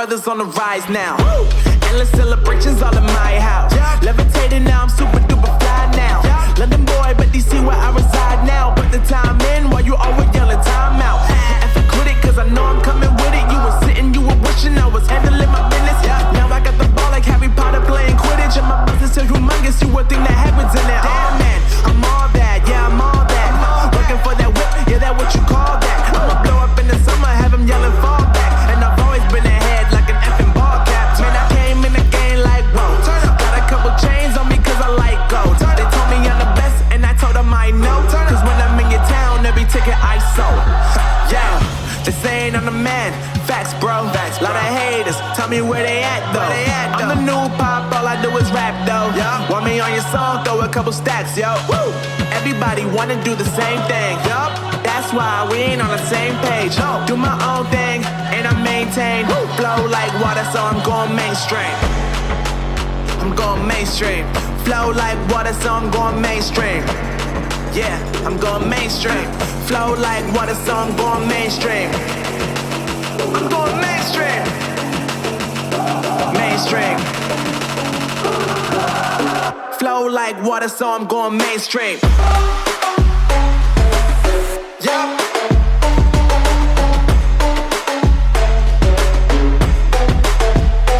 brothers on the rise now. Endless celebrations all in my house. Levitating now, I'm super duper fly now. London boy, but DC where I reside now. Put the time in while you always yelling time out. And for quit it, cause I know I'm coming with it. You were sitting, you were wishing I was handling my business. Now I got the ball like Harry Potter playing Quidditch. And my business is humongous, you would think that happens in it. Oh man, I'm all that, yeah, I'm all that. Working for that whip, yeah, that what you call that. I'ma blow up in the summer, have them yelling fall back. And I've always been ahead like an effing ball cap. Man, I came in the game like, whoa. Got a couple chains on me cause I like gold. They told me I'm the best and I told them I know. Cause when I'm in your town, every ticket I sold. Yeah, they saying I'm the man. Facts, bro. Lot of haters, tell me where they at though. I'm the new pop, all I do is rap though. Want me on your song, throw a couple stacks, yo. Woo! Everybody wanna do the same thing. That's why we ain't on the same page. Do my own thing and I maintain. Flow like water, so I'm going mainstream. I'm going mainstream. Flow like water, so I'm going mainstream. Yeah, I'm going mainstream. Flow like water, so I'm going mainstream. I'm going mainstream. Mainstream. Flow like water, so I'm going mainstream. Yeah.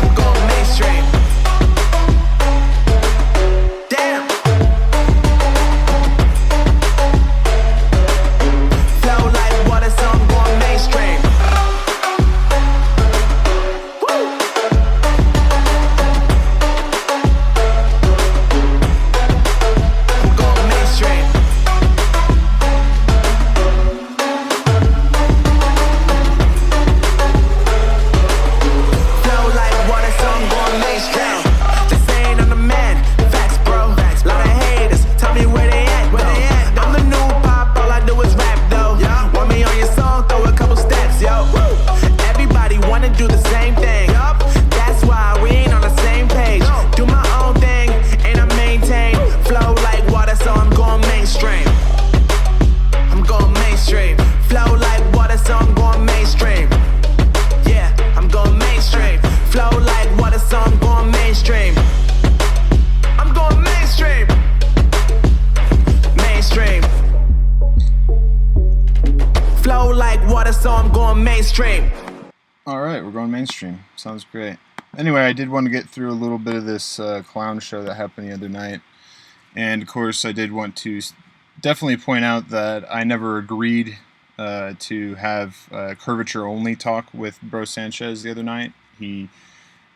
I'm going mainstream. Damn. Flow like water, so I'm going mainstream. Alright, we're going mainstream. Sounds great. Anyway, I did want to get through a little bit of this clown show that happened the other night. And, of course, I did want to definitely point out that I never agreed to have curvature-only talk with Bro Sanchez the other night.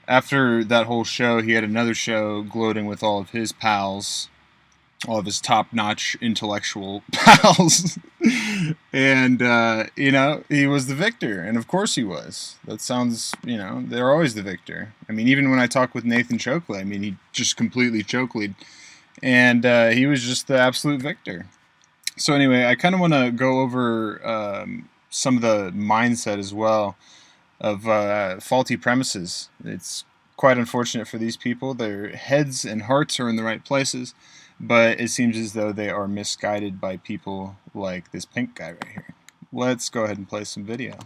After that whole show, he had another show gloating with all of his pals, all of his top-notch intellectual pals. And, he was the victor. And of course he was. That sounds, they're always the victor. I mean, even when I talk with Nathan Chokley, I mean, he just completely chokelied. And he was just the absolute victor. So anyway, I kind of want to go over some of the mindset as well of faulty premises. It's quite unfortunate for these people. Their heads and hearts are in the right places, but it seems as though they are misguided by people like this pink guy right here. Let's go ahead and play some video.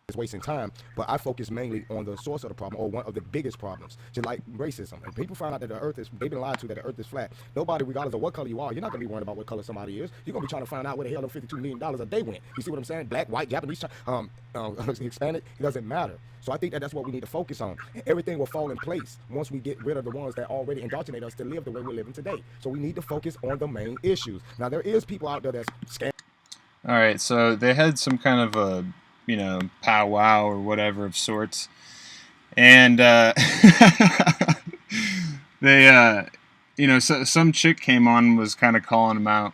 It's wasting time, but I focus mainly on the source of the problem, or one of the biggest problems, just like racism. And people find out that the earth is, they've been lied to that the earth is flat. Nobody, regardless of what color you are, you're not going to be worried about what color somebody is. You're going to be trying to find out where the hell the $52 million a day went. You see what I'm saying? Black, white, Japanese, Hispanic, it doesn't matter. So I think that that's what we need to focus on. Everything will fall in place once we get rid of the ones that already indoctrinate us to live the way we're living today. So we need to focus on the main issues. Now, there is people out there that's scamming. All right, so they had some kind of a powwow or whatever of sorts, and they so some chick came on and was kind of calling them out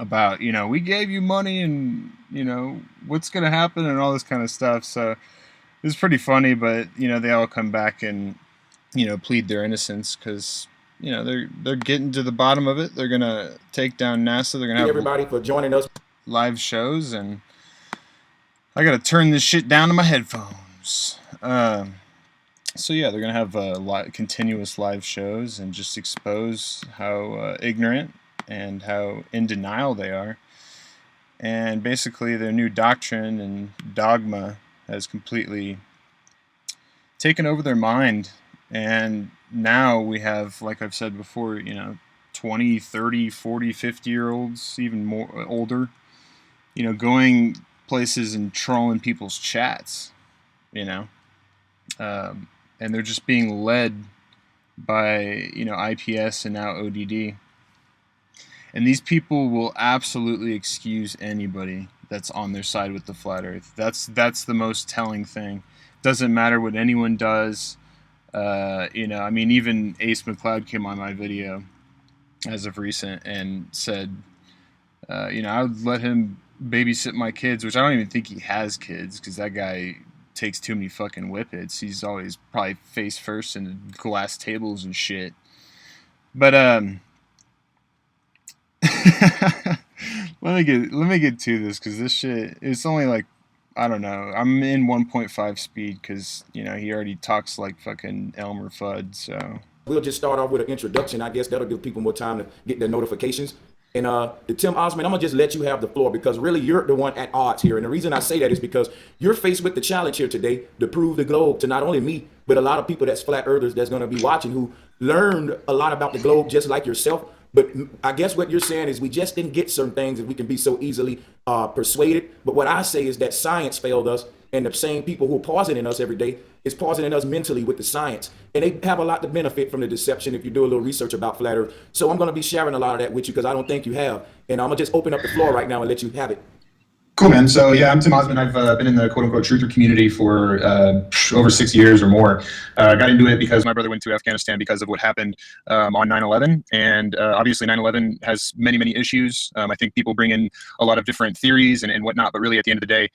about we gave you money and what's gonna happen and all this kind of stuff. So it was pretty funny, but they all come back and plead their innocence because they're getting to the bottom of it. They're gonna take down NASA. They're gonna have everybody for joining us live shows, and I gotta turn this shit down to my headphones. So yeah, they're gonna have continuous live shows and just expose how ignorant and how in denial they are. And basically, their new doctrine and dogma has completely taken over their mind. And now we have, like I've said before, 20, 30, 40, 50-year-olds, even more older, going places and trolling people's chats, and they're just being led by, IPS and now ODD. And these people will absolutely excuse anybody that's on their side with the flat earth. That's the most telling thing. Doesn't matter what anyone does. Even Ace McLeod came on my video as of recent and said, I would let him babysit my kids, which I don't even think he has kids, because that guy takes too many fucking whippets. He's always probably face first in glass tables and shit. But let me get to this, because this shit, it's only like, I don't know, I'm in 1.5 speed because he already talks like fucking Elmer Fudd. So we'll just start off with an introduction. I guess that'll give people more time to get their notifications. And the Tim Osman, I'm gonna just let you have the floor, because really you're the one at odds here. And the reason I say that is because you're faced with the challenge here today to prove the globe to not only me, but a lot of people that's flat earthers that's gonna be watching, who learned a lot about the globe just like yourself. But I guess what you're saying is we just didn't get certain things, and we can be so easily persuaded. But what I say is that science failed us, and the same people who are pausing in us every day is pausing in us mentally with the science. And they have a lot to benefit from the deception if you do a little research about flat earth. So I'm going to be sharing a lot of that with you, because I don't think you have. And I'm going to just open up the floor right now and let you have it. Cool, man. So yeah, I'm Tim Osman. I've been in the quote-unquote truther community for over 6 years or more. Got into it because my brother went to Afghanistan because of what happened on 9/11, and obviously 9/11 has many, many issues. I think people bring in a lot of different theories and whatnot, but really at the end of the day,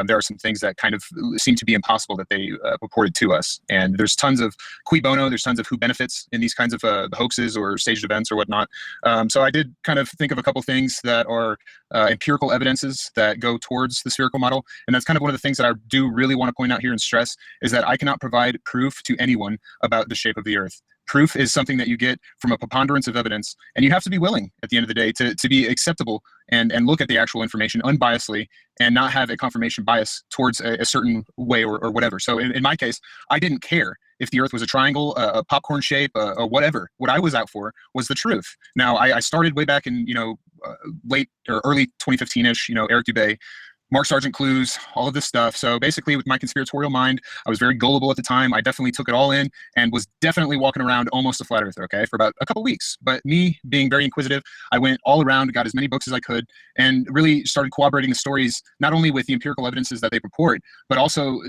there are some things that kind of seem to be impossible that they purported to us. And there's tons of cui bono, there's tons of who benefits in these kinds of hoaxes or staged events or whatnot. So I did kind of think of a couple things that are empirical evidences that go towards the spherical model. And that's kind of one of the things that I do really want to point out here and stress, is that I cannot provide proof to anyone about the shape of the earth. Proof is something that you get from a preponderance of evidence, and you have to be willing at the end of the day to be acceptable and look at the actual information unbiasedly and not have a confirmation bias towards a certain way or whatever. So in my case, I didn't care if the earth was a triangle, a popcorn shape, or whatever. What I was out for was the truth. Now, I started way back in, late or early 2015-ish, Eric Dubay, Mark Sargent clues, all of this stuff. So basically, with my conspiratorial mind, I was very gullible at the time. I definitely took it all in and was definitely walking around almost a flat earther, okay, for about a couple weeks. But me being very inquisitive, I went all around, got as many books as I could, and really started corroborating the stories, not only with the empirical evidences that they purport, but also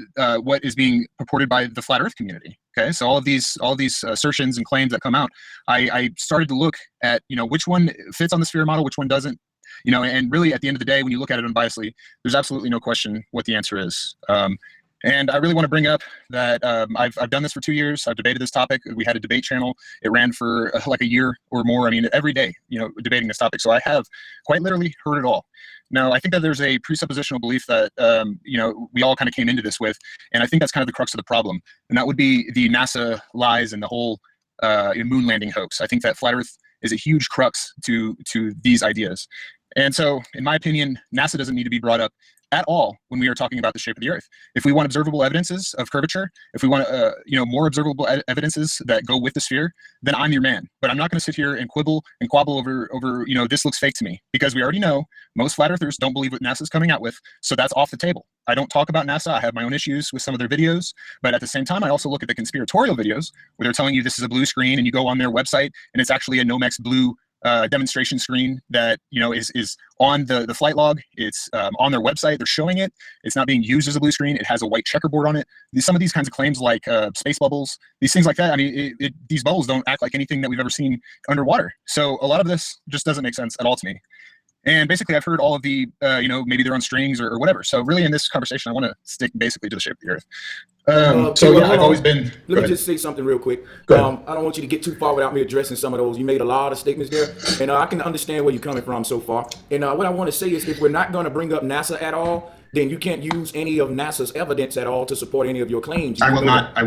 what is being purported by the flat earth community. Okay, so all of these assertions and claims that come out, I started to look at, which one fits on the sphere model, which one doesn't. And really at the end of the day, when you look at it unbiasedly, there's absolutely no question what the answer is. And I really want to bring up that I've done this for 2 years. I've debated this topic. We had a debate channel. It ran for like a year or more. I mean, every day, debating this topic. So I have quite literally heard it all. Now, I think that there's a presuppositional belief that, we all kind of came into this with, and I think that's kind of the crux of the problem. And that would be the NASA lies and the whole moon landing hoax. I think that flat Earth is a huge crux to these ideas. And so, in my opinion, NASA doesn't need to be brought up at all when we are talking about the shape of the Earth. If we want observable evidences of curvature, if we want more observable evidences that go with the sphere, then I'm your man. But I'm not going to sit here and quibble and quabble over this looks fake to me, because we already know most flat earthers don't believe what NASA's coming out with, so that's off the table. I don't talk about NASA. I have my own issues with some of their videos, but at the same time, I also look at the conspiratorial videos where they're telling you this is a blue screen, and you go on their website and it's actually a Nomex blue demonstration screen that is on the flight log. It's on their website. They're showing it. It's not being used as a blue screen. It has a white checkerboard on it. Some of these kinds of claims, like space bubbles, these things like that. I mean, these bubbles don't act like anything that we've ever seen underwater. So a lot of this just doesn't make sense at all to me. And basically, I've heard all of the, maybe they're on strings or whatever. So really, in this conversation, I want to stick basically to the shape of the Earth. I've always been. Let me just say something real quick. I don't want you to get too far without me addressing some of those. You made a lot of statements there, and I can understand where you're coming from so far. And what I want to say is, if we're not going to bring up NASA at all, then you can't use any of NASA's evidence at all to support any of your claims. I will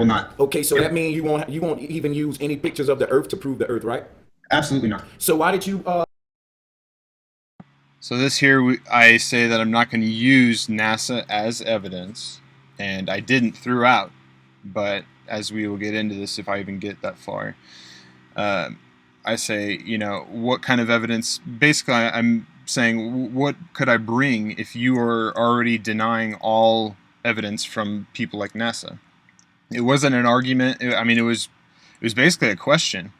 not. Okay, so that means you won't even use any pictures of the Earth to prove the Earth, right? Absolutely not. So why did you? So this here, I say that I'm not going to use NASA as evidence, and I didn't throughout. But as we will get into this, if I even get that far, I say, what kind of evidence? Basically, I'm saying, what could I bring if you are already denying all evidence from people like NASA? It wasn't an argument. It was basically a question,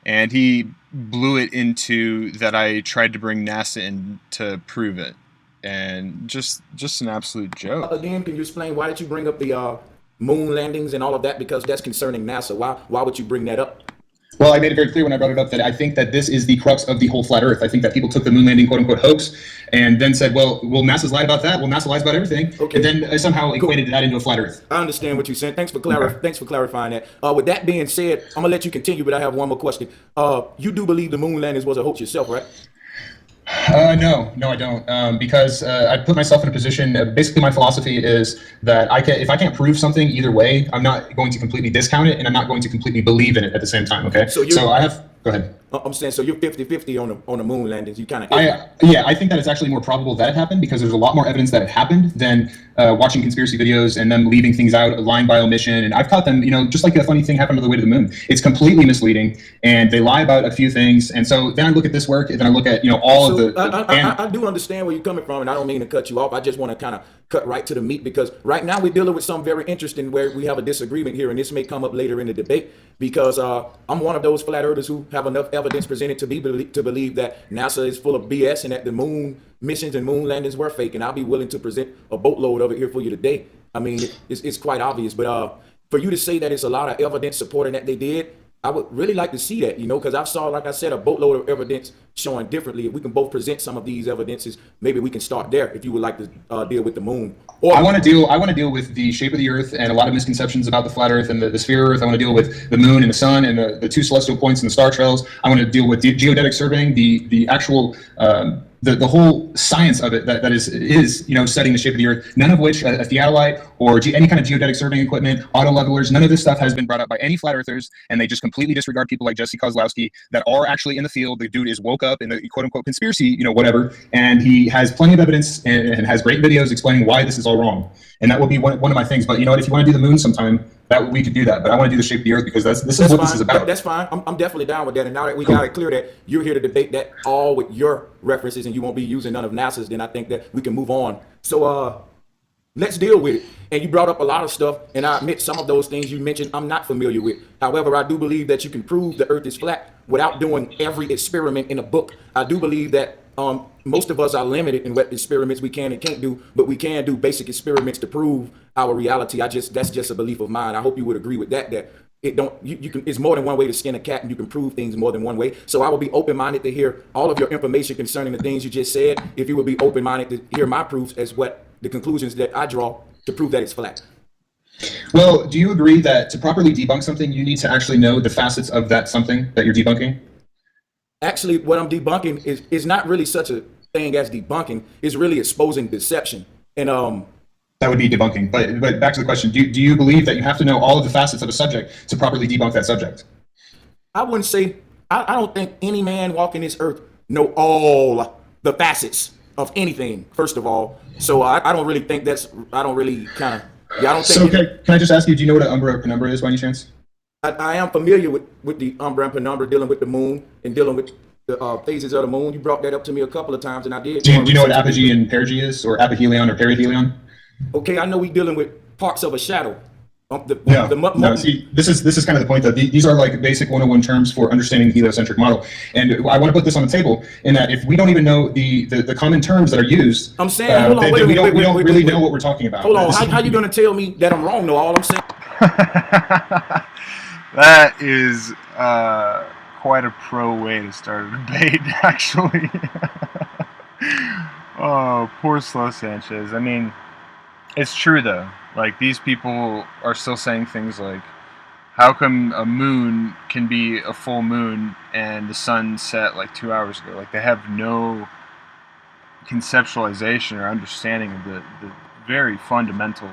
and he blew it into that I tried to bring NASA in to prove it, and just an absolute joke. Again, can you explain why did you bring up the moon landings and all of that? Because that's concerning NASA. Why would you bring that up? Well, I made it very clear when I brought it up that I think that this is the crux of the whole flat Earth. I think that people took the moon landing quote unquote hoax and then said, well, NASA's lied about that. Well, NASA lies about everything. Okay. And then somehow equated that into a flat Earth. I understand what you're saying. Thanks for clarifying that. With that being said, I'm gonna let you continue, but I have one more question. You do believe the moon landings was a hoax yourself, right? No, I don't. Because I put myself in a position. Basically, my philosophy is that if I can't prove something either way, I'm not going to completely discount it, and I'm not going to completely believe in it at the same time. Okay. So I have. Go ahead. I'm saying, so you're 50-50 on the moon landings. You kind of. I think that it's actually more probable that it happened because there's a lot more evidence that it happened than watching conspiracy videos and them leaving things out, lying by omission. And I've caught them, just like a funny thing happened on the way to the moon. It's completely misleading, and they lie about a few things. And so then I look at this work, and then I look at all of the. I do understand where you're coming from, and I don't mean to cut you off. I just want to kind of cut right to the meat, because right now we're dealing with something very interesting where we have a disagreement here, and this may come up later in the debate, because I'm one of those flat earthers who have enough evidence presented to believe that NASA is full of BS and that the moon missions and moon landings were fake, and I'll be willing to present a boatload of it here for you today. I mean, it's quite obvious, but for you to say that it's a lot of evidence supporting that they did, I would really like to see that, because I saw, like I said, a boatload of evidence showing differently. If we can both present some of these evidences, maybe we can start there. If you would like to deal with the moon, or I want to deal with the shape of the Earth and a lot of misconceptions about the flat Earth and the sphere Earth. I want to deal with the moon and the sun and the two celestial points and the star trails. I want to deal with the geodetic surveying, the actual the whole science of it that is studying the shape of the Earth. None of which a theodolite or any kind of geodetic surveying equipment, auto levelers, none of this stuff has been brought up by any flat earthers, and they just completely disregard people like Jesse Kozlowski that are actually in the field. The dude is woke up in the quote unquote conspiracy, whatever, and he has plenty of evidence and has great videos explaining why this is all wrong. And that will be one of my things. But if you want to do the moon sometime, we could do that. But I want to do the shape of the Earth because this is what this is about. That's fine. I'm definitely down with that. And now that we got it clear that you're here to debate that all with your references and you won't be using none of NASA's, then I think that we can move on. So let's deal with it. And you brought up a lot of stuff, and I admit some of those things you mentioned I'm not familiar with. However, I do believe that you can prove the Earth is flat without doing every experiment in a book. I do believe that most of us are limited in what experiments we can and can't do, but we can do basic experiments to prove our reality. That's just a belief of mine. I hope you would agree with that. That it's more than one way to skin a cat, and you can prove things more than one way. So I will be open-minded to hear all of your information concerning the things you just said. If you would be open-minded to hear my proofs as what the conclusions that I draw to prove that it's flat. Well, do you agree that to properly debunk something, you need to actually know the facets of that something that you're debunking? Actually, what I'm debunking is not really such a thing as debunking. It's really exposing deception. And that would be debunking. But back to the question: do you believe that you have to know all of the facets of a subject to properly debunk that subject? I wouldn't say. I don't think any man walking this earth know all the facets of anything. First of all, so I don't really think that's. I don't really kind of. Yeah, I don't think. So can I just ask you? Do you know what an umbra penumbra is by any chance? I am familiar with the umbra and penumbra, dealing with the moon and dealing with the phases of the moon. You brought that up to me a couple of times, and I did. Do you know what apogee and perigee is, or apohelion or perihelion? Okay, I know we're dealing with parts of a shadow. See, this is kind of the point that these are like basic 101 terms for understanding the heliocentric model. And I want to put this on the table in that if we don't even know the common terms that are used, I'm saying, hold on, we don't really know what we're talking about. Hold on, how you going to tell me that I'm wrong though? All I'm saying. That is quite a pro way to start a debate, actually. Oh, poor slow Sanchez. I mean, it's true though. Like, these people are still saying things like, how come a moon can be a full moon and the sun set like 2 hours ago? Like, they have no conceptualization or understanding of the very fundamental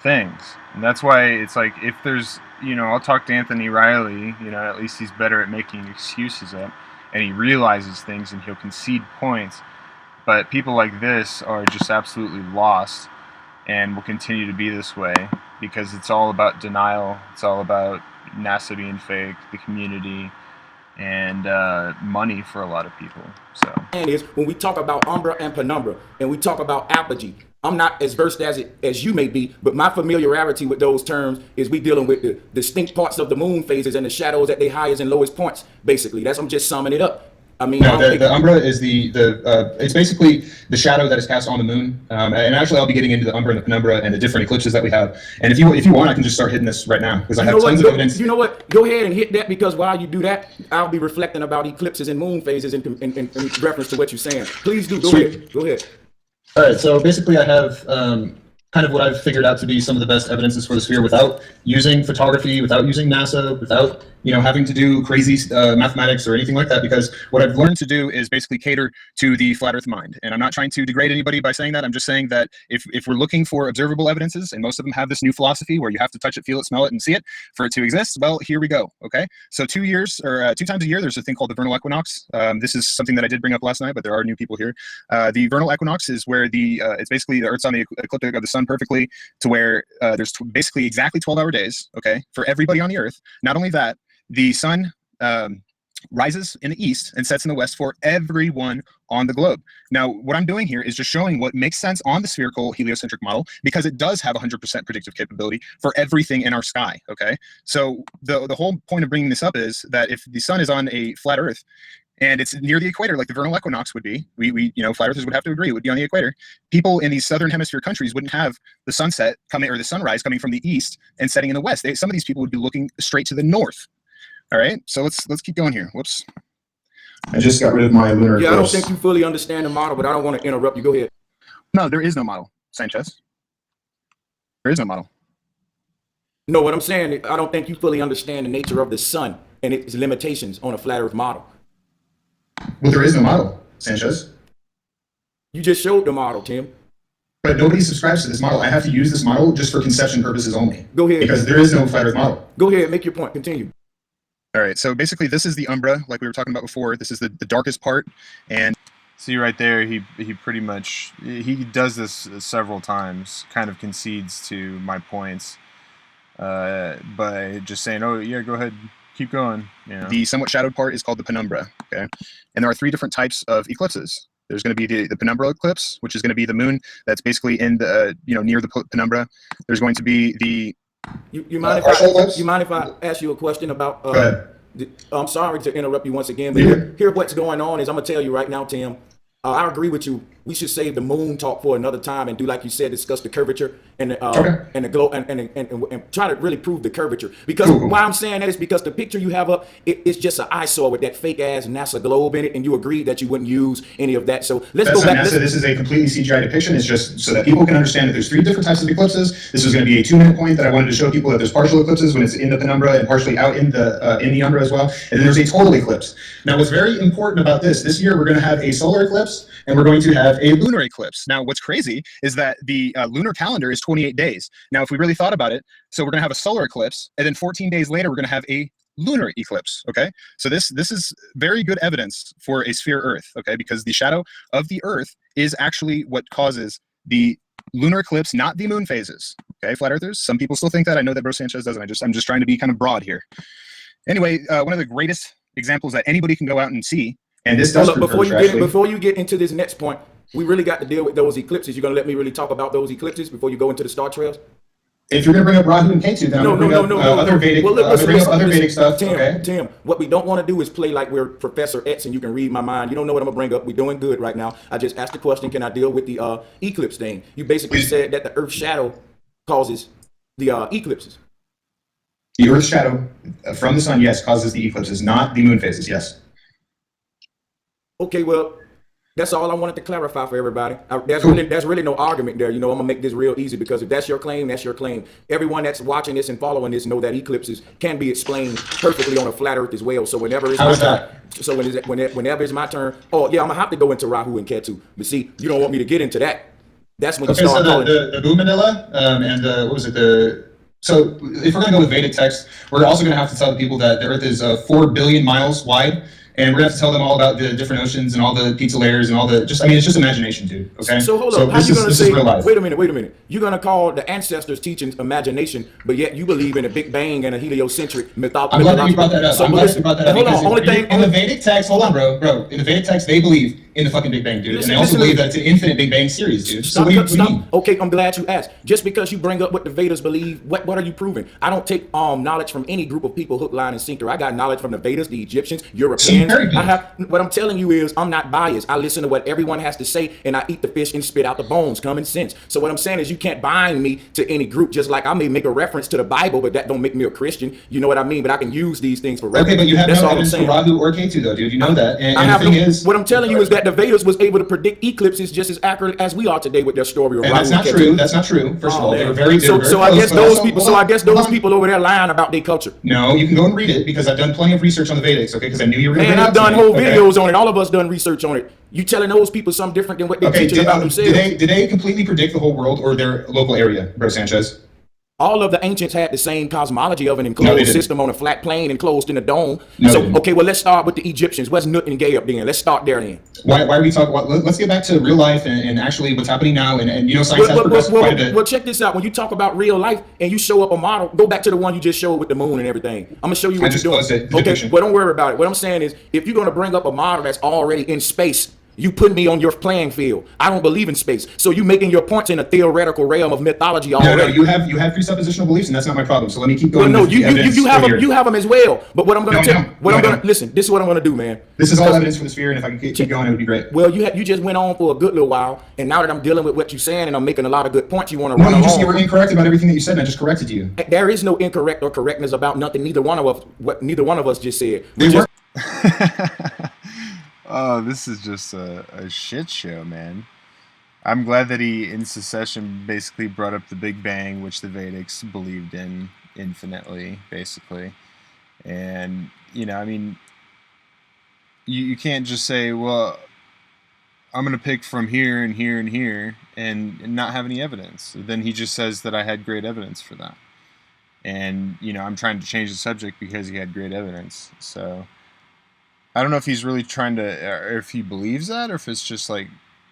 things. And that's why it's like, if there's, I'll talk to Anthony Riley, at least he's better at making excuses up, and he realizes things and he'll concede points. But people like this are just absolutely lost. and will continue to be this way because it's all about denial. It's all about NASA being fake, the community, and money for a lot of people. So, And is when we talk about umbra and penumbra, and we talk about apogee, I'm not as versed as you may be, but my familiarity with those terms is we dealing with the distinct parts of the moon phases and the shadows at their highest and lowest points. Basically, I'm just summing it up. I mean, No, the umbra is it's basically the shadow that is cast on the moon. And actually, I'll be getting into the umbra and the penumbra and the different eclipses that we have. And if you want, I can just start hitting this right now because I have tons of evidence. You know what? Go ahead and hit that, because while you do that, I'll be reflecting about eclipses and moon phases in reference to what you're saying. Please do. Go ahead. Go ahead. All right, so basically I have kind of what I've figured out to be some of the best evidences for the sphere without using photography, without using NASA, without having to do crazy mathematics or anything like that, because what I've learned to do is basically cater to the flat earth mind. And I'm not trying to degrade anybody by saying that. I'm just saying that if we're looking for observable evidences, and most of them have this new philosophy where you have to touch it, feel it, smell it, and see it for it to exist, well, here we go. Okay, so 2 years or 2 times a year, there's a thing called the vernal equinox. This is something that I did bring up last night, but there are new people here. The vernal equinox is where it's basically the Earth's on the ecliptic of the sun perfectly, to where there's basically exactly 12-hour days, okay, for everybody on the Earth. Not only that, the sun rises in the east and sets in the west for everyone on the globe. Now, what I'm doing here is just showing what makes sense on the spherical heliocentric model, because it does have 100% predictive capability for everything in our sky, okay? So the whole point of bringing this up is that if the sun is on a flat Earth, and it's near the equator, like the vernal equinox would be, flat earthers would have to agree, it would be on the equator. People in these southern hemisphere countries wouldn't have the sunset coming, or the sunrise coming from the east and setting in the west. Some of these people would be looking straight to the north. All right, so let's keep going here. Whoops. I just got rid of my lunar eclipse. I don't think you fully understand the model, but I don't want to interrupt you. Go ahead. No, there is no model, Sanchez. There is no model. No, what I'm saying, I don't think you fully understand the nature of the sun and its limitations on a flat earth model. Well, there is no model, Sanchez. You just showed the model, Tim. But nobody subscribes to this model. I have to use this model just for conception purposes only. Go ahead. Because there is no flat earth model. Go ahead, make your point. Continue. All right, so basically this is the umbra, like we were talking about before. This is the darkest part, and see right there, he pretty much, he does this several times, kind of concedes to my points by just saying, oh yeah, go ahead, keep going. The somewhat shadowed part is called the penumbra, okay? And there are 3 different types of eclipses. There's going to be the penumbral eclipse, which is going to be the moon that's basically in the near the penumbra. There's going to be the You mind if I ask you a question about? I'm sorry to interrupt you once again, but here what's going on is, I'm gonna tell you right now, Tim. I agree with you. We should save the moon talk for another time and do, like you said, discuss the curvature and the and the glow and try to really prove the curvature. Because why I'm saying that is because the picture you have up, it's just an eyesore with that fake ass NASA globe in it, and you agreed that you wouldn't use any of that. So let's go back. NASA. This is a completely CGI depiction. It's just so that people can understand that there's 3 different types of eclipses. This was going to be a 2-minute point that I wanted to show people that there's partial eclipses when it's in the penumbra and partially out in the umbra as well. And then there's a total eclipse. Now, what's very important about this year, we're going to have a solar eclipse and we're going to have a lunar eclipse. Now, what's crazy is that the lunar calendar is 28 days. Now, if we really thought about it, so we're going to have a solar eclipse, and then 14 days later, we're going to have a lunar eclipse, okay? So this is very good evidence for a sphere Earth, okay? Because the shadow of the Earth is actually what causes the lunar eclipse, not the moon phases, okay, flat earthers? Some people still think that. I know that Bro Sanchez doesn't. I'm just trying to be kind of broad here. Anyway, one of the greatest examples that anybody can go out and see, and this does before you get into this next point, we really got to deal with those eclipses. You're going to let me really talk about those eclipses before you go into the star trails? If you're going to bring up Rahu and Ketu, then I'm going to bring up other Vedic, other Vedic stuff. Tim, what we don't want to do is play like we're Professor X and you can read my mind. You don't know what I'm going to bring up. We're doing good right now. I just asked the question, can I deal with the eclipse thing? You basically said that the Earth's shadow causes the eclipses. The Earth's shadow from the sun, yes, causes the eclipses, not the moon phases, yes. Okay, well, that's all I wanted to clarify for everybody. There's really no argument there. I'm gonna make this real easy, because if that's your claim, that's your claim. Everyone that's watching this and following this know that eclipses can be explained perfectly on a flat Earth as well. So whenever it's my turn, whenever it's my turn, I'm gonna have to go into Rahu and Ketu. But see, you don't want me to get into that. That's when you start calling the Bhumanila and what was it, so if we're going to go with Vedic text, we're also going to have to tell the people that the Earth is 4 billion miles wide, and we're gonna have to tell them all about the different oceans and all the pizza layers and all the I mean, it's just imagination, dude. Okay. So hold up. How this you gonna is say? real life. Wait a minute. You're gonna call the ancestors' teachings imagination, but yet you believe in a Big Bang and a heliocentric mythology. I'm glad that you brought that up. So, I'm glad you brought that up. Hold on. In the Vedic text, hold on, bro. In the Vedic text, they believe in the fucking Big Bang, dude, and they also believe that it's an infinite Big Bang series, dude. So what do you mean? Okay, I'm glad you asked. Just because you bring up what the Vedas believe, what are you proving? I don't take knowledge from any group of people hook, line, and sinker. I got knowledge from the Vedas, the Egyptians, Europeans. What I'm telling you is I'm not biased. I listen to what everyone has to say, and I eat the fish and spit out the bones. Common sense. So what I'm saying is you can't bind me to any group. Just like I may make a reference to the Bible, but that don't make me a Christian. You know what I mean? But I can use these things for reference. Okay, but you have That's no all I'm evidence for saying. Rahu or Ketu, though, dude. You know that. And the thing is, what I'm telling you is that the Vedas was able to predict eclipses just as accurate as we are today with their story of Rahu. That's not true. That's not true. First of all, they were very so close, I guess those also- people. hold So on, I guess hold those on. people over there lying about their culture. No, you can go and read it because I've done plenty of research on the Vedics. Okay, because I knew you were going to. Man, I've done whole videos on it. All of us done research on it. You telling those people something different than what they're teaching about themselves? Did they completely predict the whole world or their local area, bro Sanchez? All of the ancients had the same cosmology of an No, they enclosed didn't. system on a flat plane enclosed in a dome. No, they So, didn't. okay, well, let's start with the Egyptians. What's Nut and Gay up there? Let's start there then. Why are we talking? Let's get back to real life and actually what's happening now. And you know, science has progressed quite a bit. Well, check this out. When you talk about real life and you show up a model, go back to the one you just showed with the moon and everything. I'm gonna show you what just you're doing. closed it, the Okay, depiction. well, don't worry about it. What I'm saying is, if you're gonna bring up a model that's already in space, you put me on your playing field. I don't believe in space, so you making your points in a theoretical realm of mythology already. No, you have presuppositional beliefs, and that's not my problem. So let me keep Well, going. no, with the evidence you have over them. here. You have them as well. But what I'm gonna No, I tell, don't. what No, I'm I gonna don't. listen. This is what I'm gonna do, man. This is all evidence for the sphere, and if I could keep going, it would be great. Well, you just went on for a good little while, and now that I'm dealing with what you're saying and I'm making a lot of good points, you want to No, run along. you were incorrect about everything that you said, and I just corrected you. There is no incorrect or correctness about nothing. Neither one of us just said. They We were. Oh, this is just a shit show, man. I'm glad that he, in secession, basically brought up the Big Bang, which the Vedics believed in infinitely, basically. And, you know, I mean, you can't just say, well, I'm going to pick from here and here and here and not have any evidence. Then he just says that I had great evidence for that. And, you know, I'm trying to change the subject because he had great evidence. So I don't know if he's really trying to, or if he believes that, or if it's just like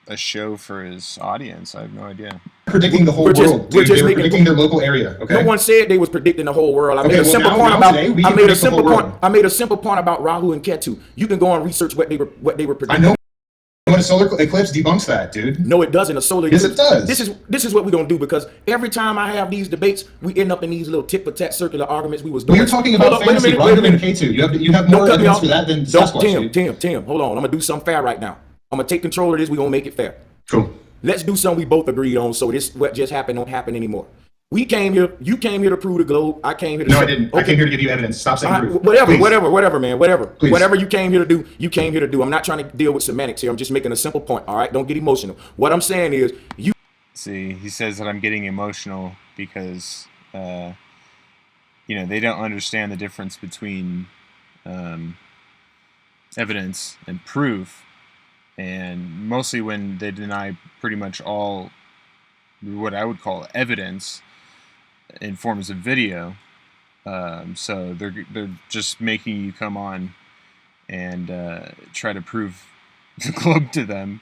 a show for his audience. I have no idea. Predicting the whole We're just- world. we're Dude. just They were making- predicting their local area. Okay. No one said they was predicting the whole world. I Okay, made a well, simple now- point now about. today we I can made a predict the simple whole point. world. I made a simple point about Rahu and Ketu. You can go and research what they were I predicting. know what a solar eclipse debunks that, dude. No, it doesn't. A solar Yes, it eclipse. does. This is what we're gonna do, because every time I have these debates, we end up in these little tit for tat circular arguments we was Well, doing. you're talking Hold about up, wait a fantasy, minute, wait a Rahu and minute. K2. You have more Don't cut me evidence off. for that than Don't, Sasquatch, dude. Tim, hold on. I'm gonna do something fair right now. I'm gonna take control of this. We're gonna make it fair. Cool. Let's do something we both agreed on, so this what just happened don't happen anymore. We came here. You came here to prove the globe. I came here to. No, I didn't. I came here to give you evidence. Stop saying proof. Whatever, Please. whatever, man, whatever. Please. Whatever you came here to do, you came here to do. I'm not trying to deal with semantics here. I'm just making a simple point. All right, don't get emotional. What I'm saying is, you. See, he says that I'm getting emotional because, you know, they don't understand the difference between evidence and proof, and mostly when they deny pretty much all what I would call evidence in forms of video. So they're just making you come on and try to prove the globe to them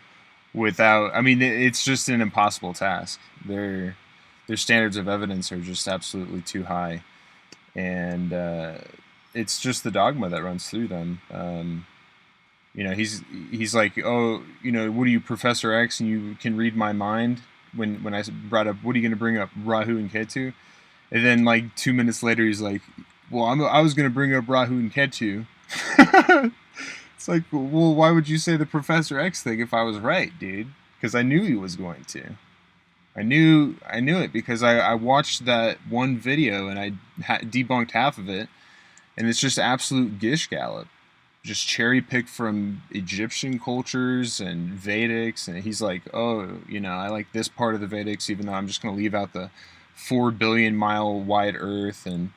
without. I mean, it's just an impossible task. Their standards of evidence are just absolutely too high, and it's just the dogma that runs through them. You know, he's like, oh, you know, what are you, Professor X, and you can read my mind? When I brought up, what are you going to bring up, Rahu and Ketu? And then like 2 minutes later, he's like, well, I was going to bring up Rahu and Ketu. It's like, well, why would you say the Professor X thing if I was right, dude? Because I knew he was going to. I knew it because I watched that one video and I debunked half of it, and it's just absolute gish gallop. Just cherry picked from Egyptian cultures and Vedics, and he's like, oh, you know, I like this part of the Vedics, even though I'm just going to leave out the 4 billion mile wide Earth, and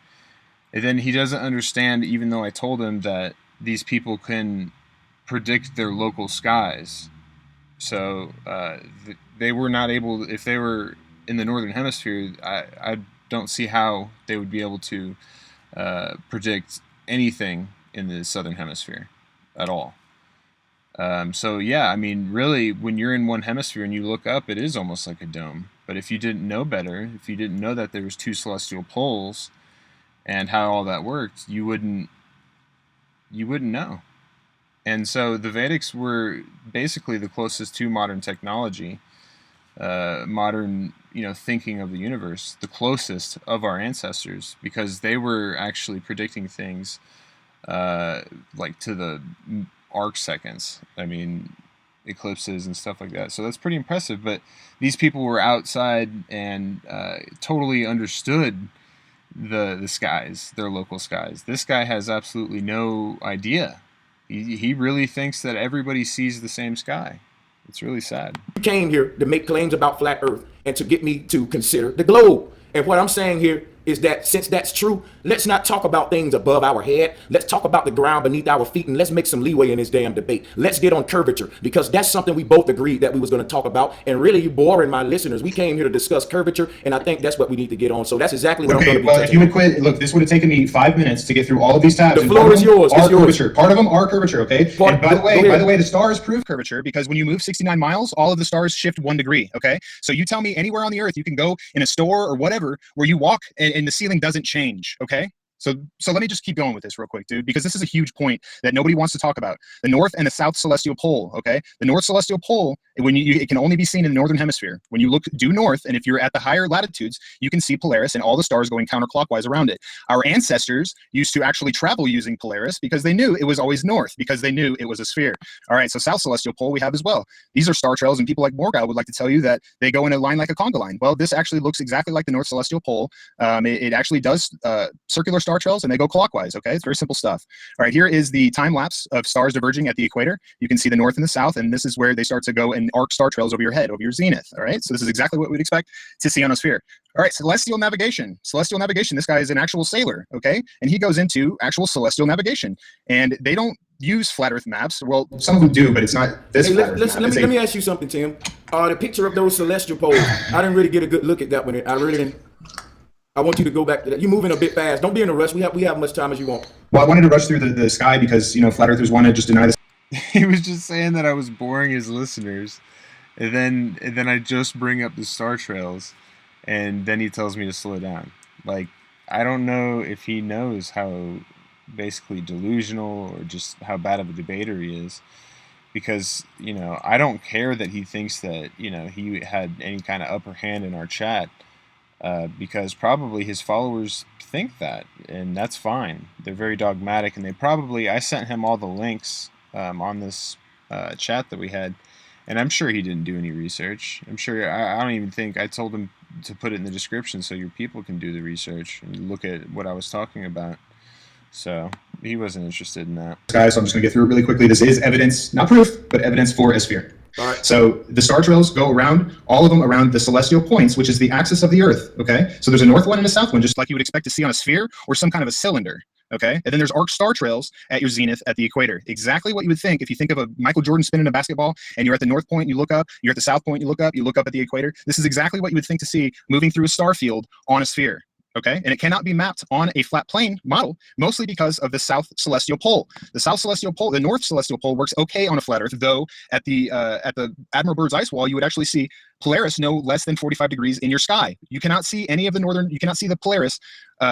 then he doesn't understand, even though I told him that these people can predict their local skies. So they were not able, if they were in the northern hemisphere, I don't see how they would be able to predict anything in the southern hemisphere. at all. So yeah, I mean, really, when you're in one hemisphere and you look up, it is almost like a dome. But if you didn't know better, if you didn't know that there was two celestial poles and how all that worked, you wouldn't know. And so the Vedics were basically the closest to modern technology, modern, thinking of the universe, the closest of our ancestors, because they were actually predicting things like to the arc seconds. I mean, eclipses and stuff like that. So that's pretty impressive. But these people were outside and totally understood the skies, their local skies. This guy has absolutely no idea. He really thinks that everybody sees the same sky. It's really sad. You came here to make claims about flat Earth and to get me to consider the globe. And what I'm saying here is that since that's true, let's not talk about things above our head. Let's talk about the ground beneath our feet, and let's make some leeway in this damn debate. Let's get on curvature, because that's something we both agreed that we was going to talk about. And really, you boring my listeners. We came here to discuss curvature, and I think that's what we need to get on. So that's exactly what I'm going to be well, if you would quit, look, this would have taken me 5 minutes to get through all of these tabs. The floor is yours. Are curvature. Part of them are curvature, okay? And by the way, the stars prove curvature, because when you move 69 miles, all of the stars shift 1 degree, okay? So you tell me anywhere on the earth you can go in a store or whatever where you walk and the ceiling doesn't change, okay? So let me just keep going with this real quick, dude, because this is a huge point that nobody wants to talk about. The North and the South Celestial Pole, okay? The North Celestial Pole, it can only be seen in the Northern Hemisphere. When you look due north, and if you're at the higher latitudes, you can see Polaris and all the stars going counterclockwise around it. Our ancestors used to actually travel using Polaris because they knew it was always north, because they knew it was a sphere. All right, so South Celestial Pole we have as well. These are star trails, and people like Morgau would like to tell you that they go in a line like a conga line. Well, this actually looks exactly like the North Celestial Pole. It actually does circular star trails, and they go clockwise, okay? It's very simple stuff. All right, here is the time lapse of stars diverging at the equator. You can see the north and the south, and this is where they start to go in arc star trails over your head, over your zenith, all right? So this is exactly what we'd expect to see on a sphere. All right, celestial navigation. Celestial navigation, this guy is an actual sailor, okay? And he goes into actual celestial navigation. And they don't use flat earth maps. Well, some of them do, but it's not this flat earth map. Let me ask you something, Tim. The picture of those celestial poles, I didn't really get a good look at that one. I really didn't. I want you to go back to that. You're moving a bit fast. Don't be in a rush. We have much time as you want. Well, I wanted to rush through the sky because, flat earthers want to just deny this. He was just saying that I was boring his listeners. And then I just bring up the star trails, and then he tells me to slow down. Like, I don't know if he knows how basically delusional or just how bad of a debater he is. Because, I don't care that he thinks that, he had any kind of upper hand in our chat. Because probably his followers think that, and that's fine. They're very dogmatic, and I sent him all the links on this chat that we had, and I'm sure he didn't do any research. I'm sure, I don't even think, I told him to put it in the description so your people can do the research and look at what I was talking about. So he wasn't interested in that. Guys, so I'm just going to get through it really quickly. This is evidence, not proof, but evidence for a sphere. All right. So the star trails go around, all of them around the celestial points, which is the axis of the Earth, okay? So there's a north one and a south one, just like you would expect to see on a sphere or some kind of a cylinder, okay? And then there's arc star trails at your zenith at the equator. Exactly what you would think if you think of a Michael Jordan spinning a basketball and you're at the north point, you look up, you're at the south point, you look up at the equator. This is exactly what you would think to see moving through a star field on a sphere. Okay, and it cannot be mapped on a flat plane model, mostly because of the South Celestial Pole. The South Celestial Pole, the North Celestial Pole works okay on a flat Earth, though at the Admiral Byrd's ice wall, you would actually see Polaris no less than 45 degrees in your sky. You cannot see any of the northern, you cannot see the Polaris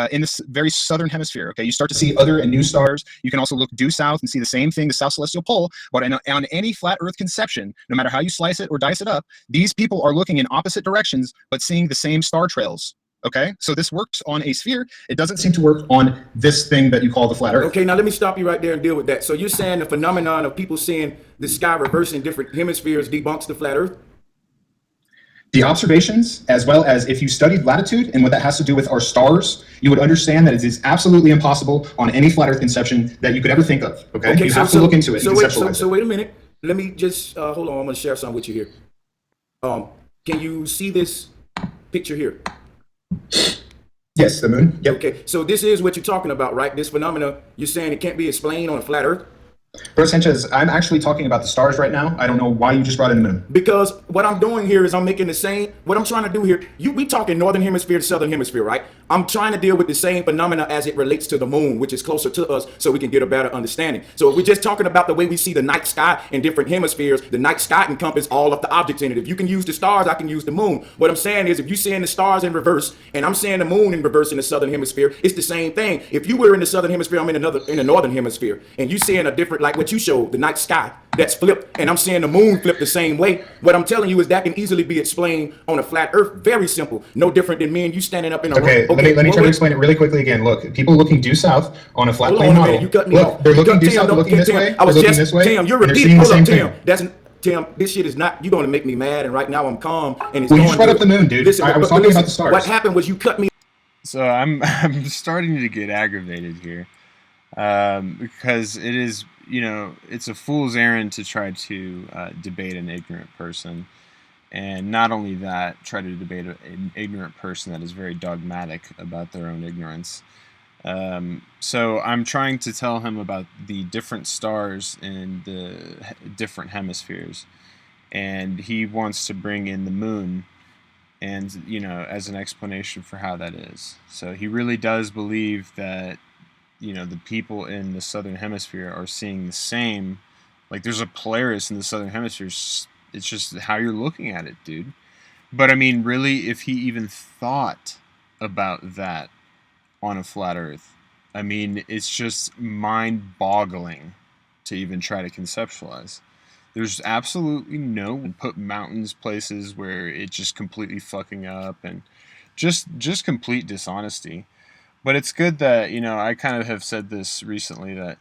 in this very southern hemisphere, okay? You start to see other and new stars. You can also look due south and see the same thing, the South Celestial Pole, but on any flat Earth conception, no matter how you slice it or dice it up, these people are looking in opposite directions, but seeing the same star trails. Okay, so this works on a sphere. It doesn't seem to work on this thing that you call the flat Earth. Okay, now let me stop you right there and deal with that. So you're saying the phenomenon of people seeing the sky reversing different hemispheres debunks the flat Earth? The observations, as well as if you studied latitude and what that has to do with our stars, you would understand that it is absolutely impossible on any flat Earth conception that you could ever think of. Okay, you have to look into it. So wait a minute. Let me just hold on. I'm going to share something with you here. Can you see this picture here? Yes, the moon. Yep. Okay, so this is what you're talking about, right? This phenomena, you're saying it can't be explained on a flat Earth? Bro Sanchez, I'm actually talking about the stars right now. I don't know why you just brought in the moon. Because what I'm doing here is I'm making the same, what I'm trying to do here, we talking northern hemisphere to southern hemisphere, right? I'm trying to deal with the same phenomena as it relates to the moon, which is closer to us, so we can get a better understanding. So if we're just talking about the way we see the night sky in different hemispheres, the night sky encompasses all of the objects in it. If you can use the stars, I can use the moon. What I'm saying is if you're seeing the stars in reverse and I'm seeing the moon in reverse in the southern hemisphere, it's the same thing. If you were in the southern hemisphere, I'm in the northern hemisphere, and you seeing a different, like what you showed, the night sky that's flipped, and I'm seeing the moon flip the same way. What I'm telling you is that can easily be explained on a flat earth. Very simple. No different than me and you standing up in a Okay, room. let me try to explain it really quickly again. Look, people looking due south on a flat Hold plane on a model. minute. You cut me Look, off. they're You looking cut- due Tim, south, don't- looking Tim, this Tim, way, I was looking just this way, Tim, you're and they're repeating. seeing the Hold same up, Tim. thing. Tim, this shit is not, you're going to make me mad, and right now I'm calm. And it's Well, you going just brought up good. the moon, dude. I was but talking about the stars. What happened was you cut me. So I'm starting to get aggravated here, because it is, it's a fool's errand to try to debate an ignorant person, and not only that, try to debate an ignorant person that is very dogmatic about their own ignorance. So I'm trying to tell him about the different stars in the different hemispheres, and he wants to bring in the moon and as an explanation for how that is. So he really does believe that the people in the southern hemisphere are seeing the same, like there's a Polaris in the southern hemisphere. It's just how you're looking at it, dude. But I mean, really, if he even thought about that on a flat earth, I mean, it's just mind-boggling to even try to conceptualize. There's absolutely no put mountains places where it's just completely fucking up, and just complete dishonesty. But it's good that, I kind of have said this recently, that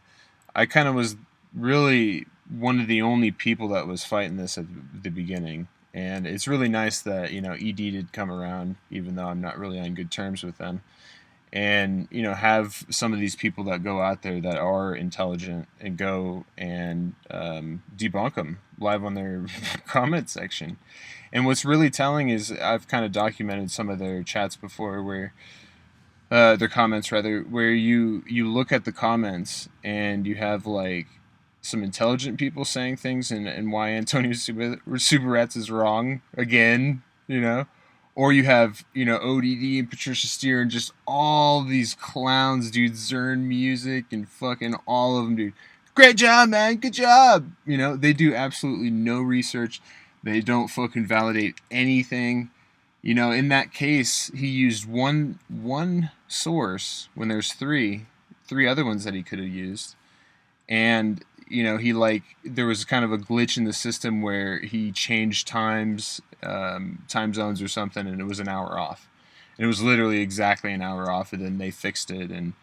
I kind of was really one of the only people that was fighting this at the beginning. And it's really nice that, ED did come around, even though I'm not really on good terms with them. And, have some of these people that go out there that are intelligent and go and debunk them live on their comment section. And what's really telling is I've kind of documented some of their chats before where their comments rather, where you look at the comments and you have like some intelligent people saying things and why Antonio Subarats is wrong again, or you have, ODD and Patricia Steer and just all these clowns, dude, Zern Music and fucking all of them, dude. Great job, man. Good job. They do absolutely no research. They don't fucking validate anything. In that case, he used one source when there's three other ones that he could have used. And, there was kind of a glitch in the system where he changed time zones or something, and it was an hour off. And it was literally exactly an hour off, and then they fixed it, and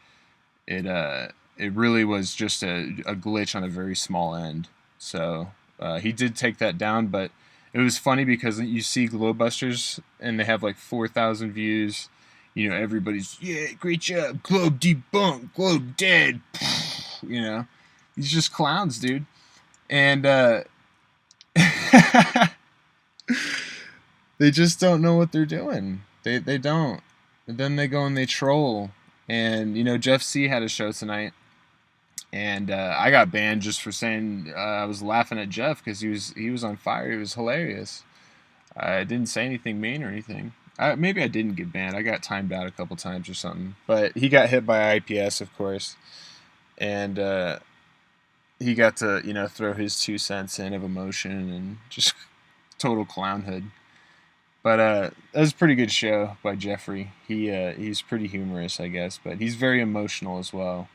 it really was just a glitch on a very small end. So he did take that down, but it was funny because you see Globebusters, and they have like 4,000 views. Everybody's, yeah, great job, Globe debunked, Globe dead. He's just clowns, dude. And they just don't know what they're doing. They don't. And then they go and they troll. And, Jeff C. had a show tonight. And I got banned just for saying I was laughing at Jeff because he was on fire. He was hilarious. I didn't say anything mean or anything. Maybe I didn't get banned. I got timed out a couple times or something. But he got hit by IPS, of course. And he got to, throw his 2 cents in of emotion and just total clownhood. But that was a pretty good show by Jeffrey. He's pretty humorous, I guess, but he's very emotional as well.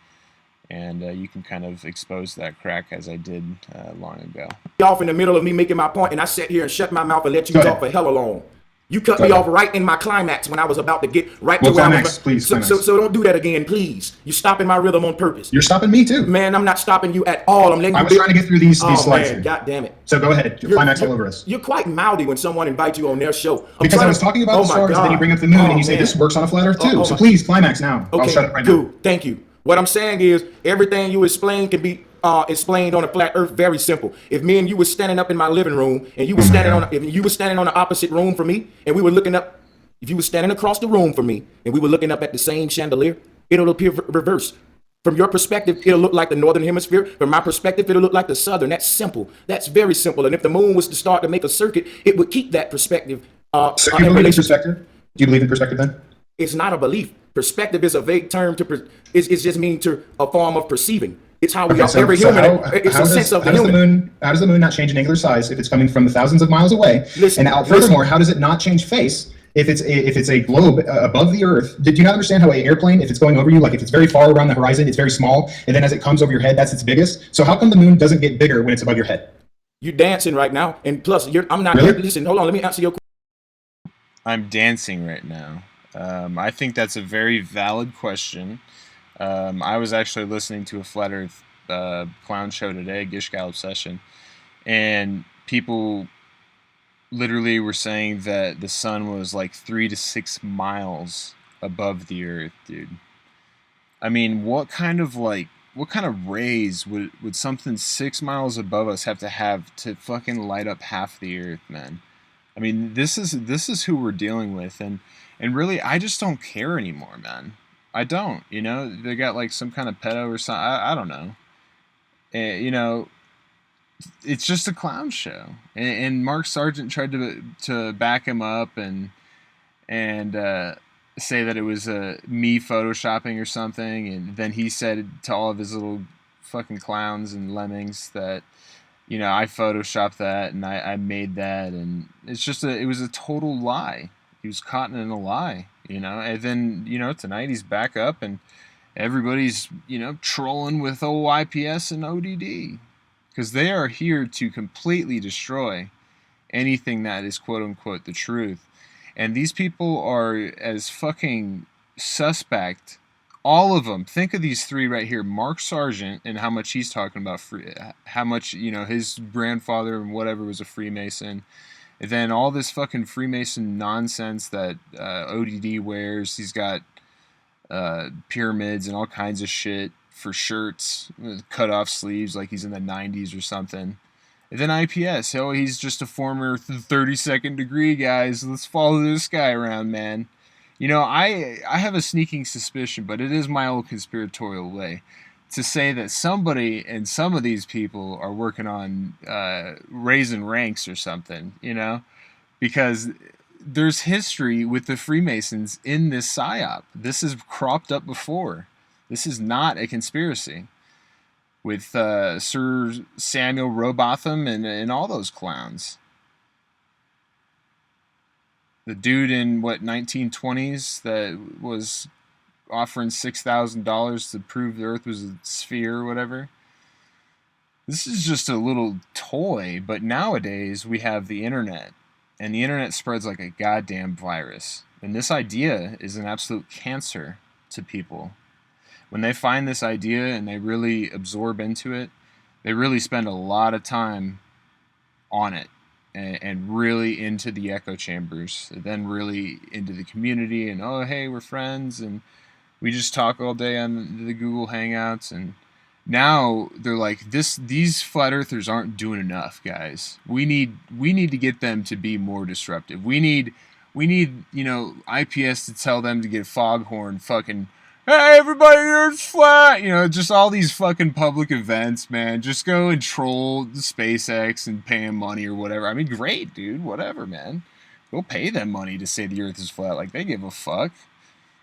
And you can kind of expose that crack as I did long ago. Off in the middle of me making my point, and I sat here and shut my mouth and let you talk for hella long. You cut me off right in my climax when I was about to get right to where I was. Please, so don't do that again, please. You're stopping my rhythm on purpose. You're stopping me too. Man, I'm not stopping you at all. I'm letting you. I was trying to get through these slides. Man, God damn it. So go ahead. Climax all over us. You're quite mouthy when someone invites you on their show. Because I was talking about the stars, then you bring up the moon, and you say this works on a flat Earth too. So please, climax now. Okay, I'll shut up right cool. now. Thank you. What I'm saying is everything you explain can be explained on a flat Earth. Very simple. If me and you were standing up in my living room, and you were standing on the opposite room from me, and we were looking up. If you were standing across the room from me and we were looking up at the same chandelier, it'll appear reversed. From your perspective, it'll look like the northern hemisphere. From my perspective, it'll look like the southern. That's simple. That's very simple. And if the moon was to start to make a circuit, it would keep that perspective. So you believe in perspective? Do you believe in perspective then? It's not a belief. Perspective is a vague term it's just mean to a form of perceiving. It's how we are. Every human. It's a sense of the human. How does the moon not change in angular size if it's coming from the thousands of miles away? Furthermore, how does it not change face if it's a globe above the Earth? Did you not understand how an airplane, if it's going over you, like if it's very far around the horizon, it's very small, and then as it comes over your head, that's its biggest? So how come the moon doesn't get bigger when it's above your head? You're dancing right now, and plus, I'm not. Really? Listen, hold on. Let me answer your question. I'm dancing right now. I think that's a very valid question. I was actually listening to a Flat Earth clown show today, Gish Gallop session, and people literally were saying that the sun was like 3 to 6 miles above the Earth, dude. I mean, what kind of rays would something 6 miles above us have to fucking light up half the Earth, man? I mean, this is who we're dealing with, and really, I just don't care anymore, man. I don't, you know. They got like some kind of pedo or something. I don't know. You know, it's just a clown show. And Mark Sargent tried to back him up and say that it was me photoshopping or something, and then he said to all of his little fucking clowns and lemmings that, you know, I photoshopped that and I made that, and it was a total lie. He was caught in a lie, you know. And then, you know, tonight he's back up and everybody's, you know, trolling with OIPS and ODD because they are here to completely destroy anything that is quote unquote the truth. And these people are as fucking suspect, all of them. Think of these three right here. Mark Sargent and how much he's talking about how much, you know, his grandfather and whatever was a Freemason. And then all this fucking Freemason nonsense that ODD wears. He's got pyramids and all kinds of shit for shirts, cut off sleeves like he's in the 90s or something. And then IPS, he's just a former 32nd degree, guys. Let's follow this guy around, man. You know, I have a sneaking suspicion, but it is my old conspiratorial way to say that somebody and some of these people are working on raising ranks or something, you know, because there's history with the Freemasons in this psyop. This has cropped up before. This is not a conspiracy with Sir Samuel Rowbotham and all those clowns. The dude in, 1920s that was offering $6,000 to prove the Earth was a sphere or whatever. This is just a little toy, but nowadays we have the internet, and the internet spreads like a goddamn virus. And this idea is an absolute cancer to people. When they find this idea and they really absorb into it, they really spend a lot of time on it and really into the echo chambers, then really into the community, and oh, hey, we're friends, and we just talk all day on the Google Hangouts. And now they're like, these flat earthers aren't doing enough, guys. We need to get them to be more disruptive. We need, you know, IPS to tell them to get foghorn fucking, hey, everybody, Earth's flat. You know, just all these fucking public events, man. Just go and troll SpaceX and pay them money or whatever. I mean, great, dude. Whatever, man. Go pay them money to say the Earth is flat. Like, they give a fuck.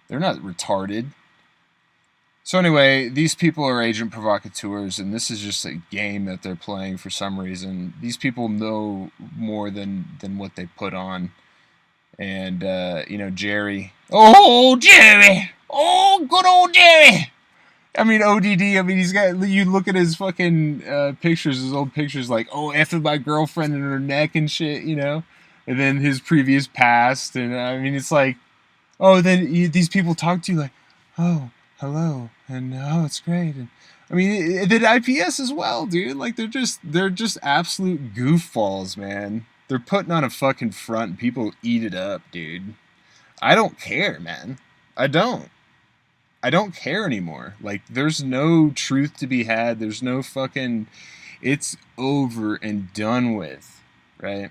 They're not retarded. So anyway, these people are agent provocateurs, and this is just a game that they're playing for some reason. These people know more than what they put on. And, you know, Jerry. Oh, Jerry! Oh, good old Jerry! I mean, ODD, I mean, he's got, you look at his fucking pictures, his old pictures, like, oh, effing my girlfriend in her neck and shit, you know? And then his previous past, and I mean, it's like, oh, then these people talk to you like, oh, hello, and oh, it's great. And I mean, then IPS as well, dude. Like, they're just absolute goofballs, man. They're putting on a fucking front, and people eat it up, dude. I don't care, man. I don't care anymore. Like, there's no truth to be had. There's no fucking, it's over and done with, right?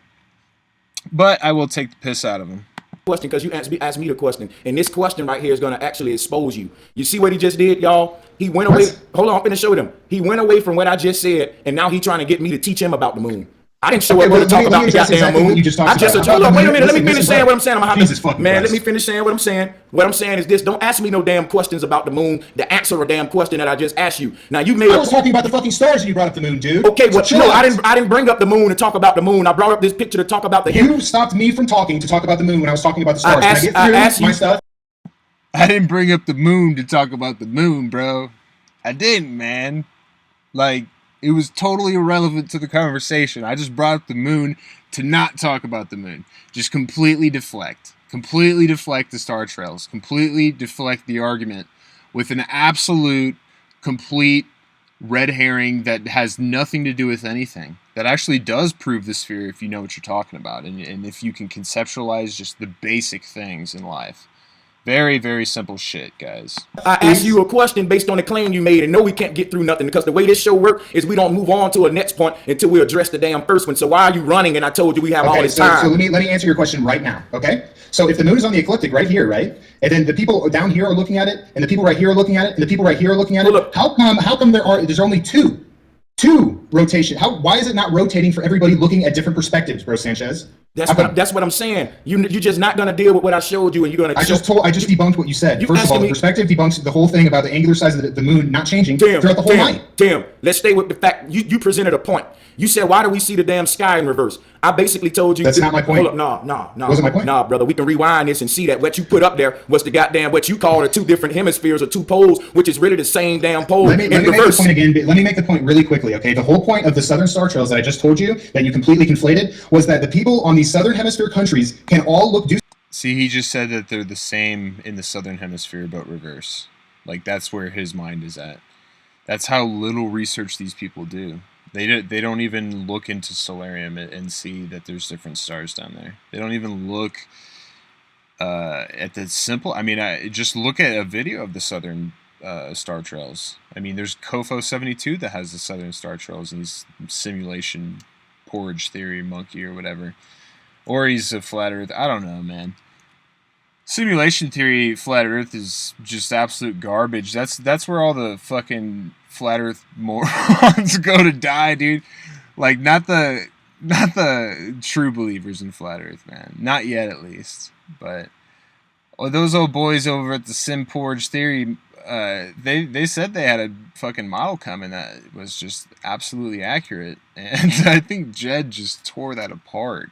But I will take the piss out of them. question because you asked me the question, and this question right here is going to actually expose you. You see what he just did, y'all? He went away. Hold on, I'm finna show them. He went away from what I just said, and now he's trying to get me to teach him about the moon. I didn't show up to talk about the goddamn moon. I just hold on, wait a minute. Let me finish saying what I'm saying. I'm gonna have to, man. Let me finish saying what I'm saying. What I'm saying is this: don't ask me no damn questions about the moon. To answer a damn question that I just asked you. Now you made. I was talking about the fucking stars, and you brought up the moon, dude. Okay, well, no, I didn't bring up the moon to talk about the moon. I brought up this picture to talk about the. You stopped me from talking to talk about the moon when I was talking about the stars. Can I get through my stuff? I didn't bring up the moon to talk about the moon, bro. I didn't, man. Like, it was totally irrelevant to the conversation. I just brought up the moon to not talk about the moon. Just completely deflect. Completely deflect the star trails. Completely deflect the argument with an absolute, complete red herring that has nothing to do with anything. That actually does prove the sphere if you know what you're talking about. And if you can conceptualize just the basic things in life. Very, very simple shit, guys. I asked you a question based on the claim you made, and no, we can't get through nothing because the way this show works is we don't move on to a next point until we address the damn first one. So why are you running? And I told you we have all this time. So let me answer your question right now, okay? So if the moon is on the ecliptic right here, right, and then the people down here are looking at it, and the people right here are looking at it, and the people right here are looking at it, look, how come there's only two rotation? Why is it not rotating for everybody looking at different perspectives, bro, Sanchez? That's what I'm saying. You're just not gonna deal with what I showed you, and you're gonna. I just debunked what you said. First of all, the perspective debunks the whole thing about the angular size of the moon not changing throughout the whole night. Damn. Let's stay with the fact you presented a point. You said, why do we see the damn sky in reverse? I basically told you. That's not my point. Hold up, no. Wasn't my point? Nah, brother. We can rewind this and see that what you put up there was the goddamn what you call the two different hemispheres or two poles, which is really the same damn pole Let me make the point again. Let me make the point really quickly, okay? The whole point of the southern star trails that I just told you that you completely conflated was that the people on these southern hemisphere countries can all look. See, he just said that they're the same in the southern hemisphere, but reverse. Like, that's where his mind is at. That's how little research these people do. They don't even look into Solarium and see that there's different stars down there. They don't even look at the simple. I mean, just look at a video of the southern star trails. I mean, there's COFO 72 that has the southern star trails, and he's simulation porridge theory monkey or whatever. Or he's a flat Earth. I don't know, man. Simulation theory flat Earth is just absolute garbage. That's where all the fucking flat Earth morons go to die, dude. Like, not the true believers in flat Earth, man. Not yet, at least. But those old boys over at the Sim Porridge Theory, they said they had a fucking model coming that was just absolutely accurate, and I think Jed just tore that apart.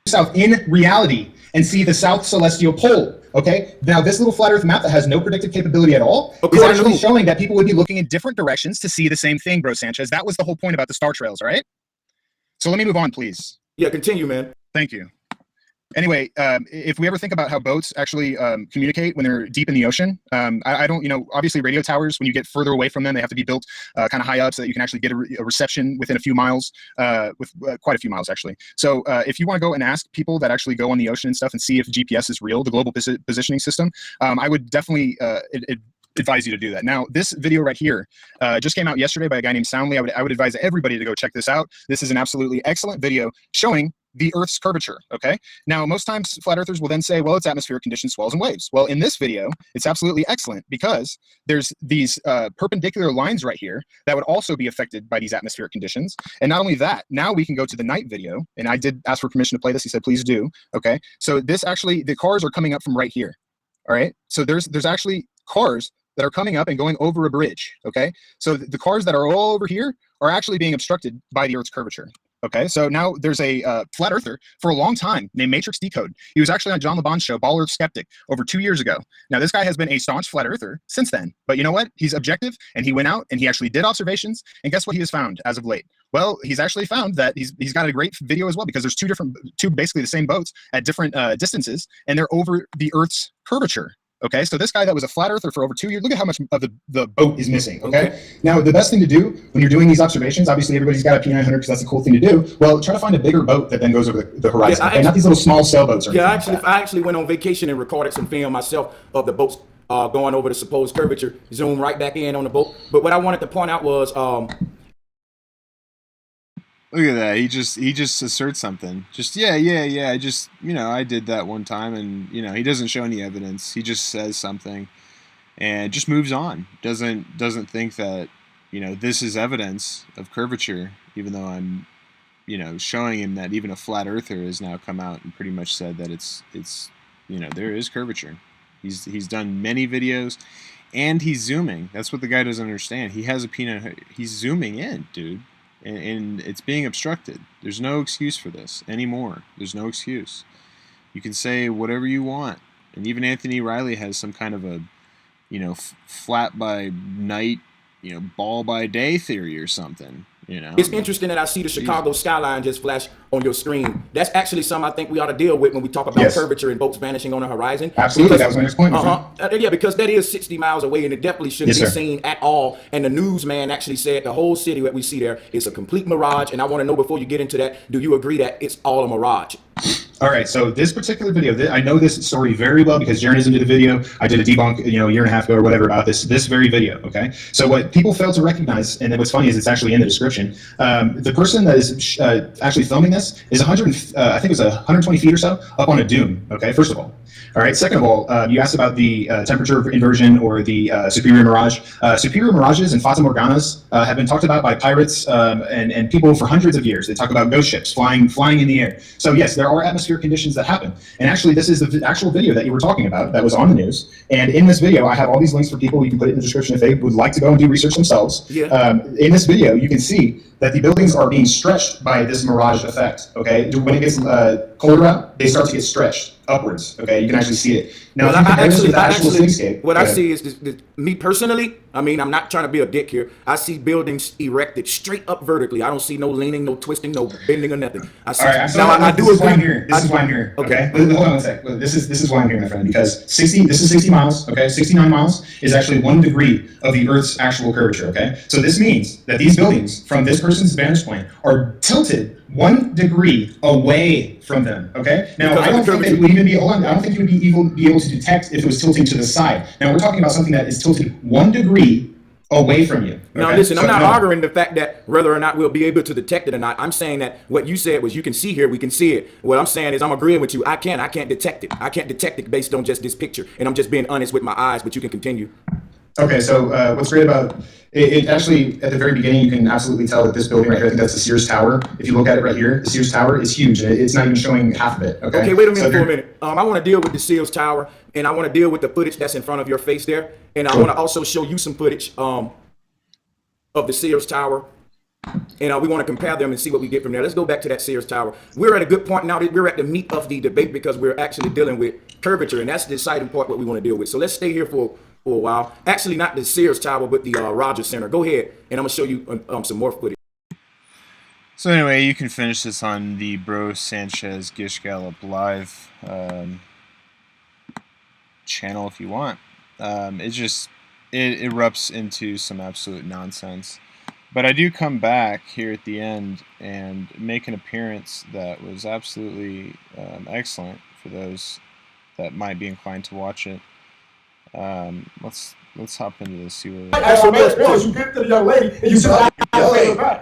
South in reality and see the south celestial pole. Okay, now this little flat Earth map that has no predictive capability at all is actually showing that people would be looking in different directions to see the same thing, bro, Sanchez. That was the whole point about the star trails, right? So let me move on, please. Yeah, continue, man. Thank you. Anyway, if we ever think about how boats actually communicate when they're deep in the ocean, I don't, obviously radio towers, when you get further away from them, they have to be built kind of high up so that you can actually get a reception within a few miles, with quite a few miles, actually. So if you want to go and ask people that actually go on the ocean and stuff and see if GPS is real, the global positioning system, I would definitely advise you to do that. Now, this video right here just came out yesterday by a guy named Soundly. I would advise everybody to go check this out. This is an absolutely excellent video showing the Earth's curvature, okay? Now, most times flat earthers will then say, well, it's atmospheric conditions, swells, and waves. Well, in this video, it's absolutely excellent because there's these perpendicular lines right here that would also be affected by these atmospheric conditions. And not only that, now we can go to the night video, and I did ask for permission to play this. He said, please do, okay? So this actually, the cars are coming up from right here, all right? So there's actually cars that are coming up and going over a bridge, okay? So the cars that are all over here are actually being obstructed by the Earth's curvature. Okay, so now there's a flat earther for a long time named Matrix Decode. He was actually on John LeBon's show, Ball Earth Skeptic, over 2 years ago. Now, this guy has been a staunch flat earther since then. But you know what? He's objective, and he went out and he actually did observations. And guess what he has found as of late? Well, he's actually found that he's got a great video as well, because there's two basically the same boats at different distances, and they're over the Earth's curvature. Okay, so this guy that was a flat earther for over 2 years, look at how much of the boat is missing, okay? Now, the best thing to do when you're doing these observations, obviously everybody's got a P900 because that's a cool thing to do. Well, try to find a bigger boat that then goes over the horizon, okay? Not these little small sailboats. Yeah, I actually went on vacation and recorded some film myself of the boats going over the supposed curvature, zoom right back in on the boat. But what I wanted to point out was... Look at that. He just asserts something. Just yeah. I just I did that one time, and he doesn't show any evidence. He just says something and just moves on. Doesn't think that this is evidence of curvature, even though I'm showing him that even a flat earther has now come out and pretty much said that it's there is curvature. He's done many videos, and he's zooming. That's what the guy doesn't understand. He has a peanut. He's zooming in, dude, and it's being obstructed. There's no excuse for this anymore. There's no excuse. You can say whatever you want, and even Anthony Riley has some kind of a flat by night, ball by day theory or something. It's interesting that I see the Chicago skyline just flash on your screen. That's actually something I think we ought to deal with when we talk about curvature and boats vanishing on the horizon. Absolutely, that was my next point. Yeah, because that is 60 miles away, and it definitely shouldn't be seen at all. And the newsman actually said the whole city that we see there is a complete mirage. And I want to know, before you get into that, do you agree that it's all a mirage? All right, so this particular video, I know this story very well because Jaronism did a video. I did a debunk, a year and a half ago or whatever about this very video. Okay, so what people fail to recognize, and then what's funny is it's actually in the description. The person that is actually filming this is 100, I think it was 120 feet or so up on a dune. Okay, first of all. All right. Second of all, you asked about the temperature inversion or the superior mirage. Superior mirages and fata morganas have been talked about by pirates and people for hundreds of years. They talk about ghost ships flying in the air. So yes, there are atmospheric conditions that happen. And actually, this is the actual video that you were talking about that was on the news. And in this video, I have all these links for people. You can put it in the description if they would like to go and do research themselves. Yeah. In this video, you can see that the buildings are being stretched by this mirage effect. Okay, when it gets colder out, they start to get stretched upwards. Okay, you can actually see it. Now, I see is me personally. I mean, I'm not trying to be a dick here. I see buildings erected straight up vertically. I don't see no leaning, no twisting, no bending, or nothing. I see. All right, I do agree. This is why I'm here. Okay, hold on one sec. This is why I'm here, my friend. Because 60 miles. Okay, 69 miles is actually 1 degree of the Earth's actual curvature. Okay, so this means that these buildings from this person's vantage point are tilted 1 degree away from them. Okay. Now, I don't think that it would even be. Hold on. I don't think you would be able to detect if it was tilting to the side. Now, we're talking about something that is tilted 1 degree away from you. Okay? Now, listen. I'm not arguing the fact that whether or not we'll be able to detect it or not. I'm saying that what you said was you can see here, we can see it. What I'm saying is I'm agreeing with you. I can't detect it. I can't detect it based on just this picture, and I'm just being honest with my eyes. But you can continue. Okay, so what's great about it actually, at the very beginning, you can absolutely tell that this building right here, I think that's the Sears Tower. If you look at it right here, the Sears Tower is huge. And it's not even showing half of it, okay? Okay, wait a minute for a minute. I want to deal with the Sears Tower, and I want to deal with the footage that's in front of your face there. And I want to also show you some footage of the Sears Tower. And we want to compare them and see what we get from there. Let's go back to that Sears Tower. We're at a good point now. That we're at the meat of the debate because we're actually dealing with curvature, and that's the exciting part what we want to deal with. So let's stay here for a while. Actually, not the Sears Tower, but the Rogers Center. Go ahead, and I'm going to show you some more footage. So anyway, you can finish this on the Bro Sanchez Gish Gallop live channel if you want. It erupts into some absolute nonsense. But I do come back here at the end and make an appearance that was absolutely excellent for those that might be inclined to watch it. Let's hop into this. See where. You get to the young lady and you said,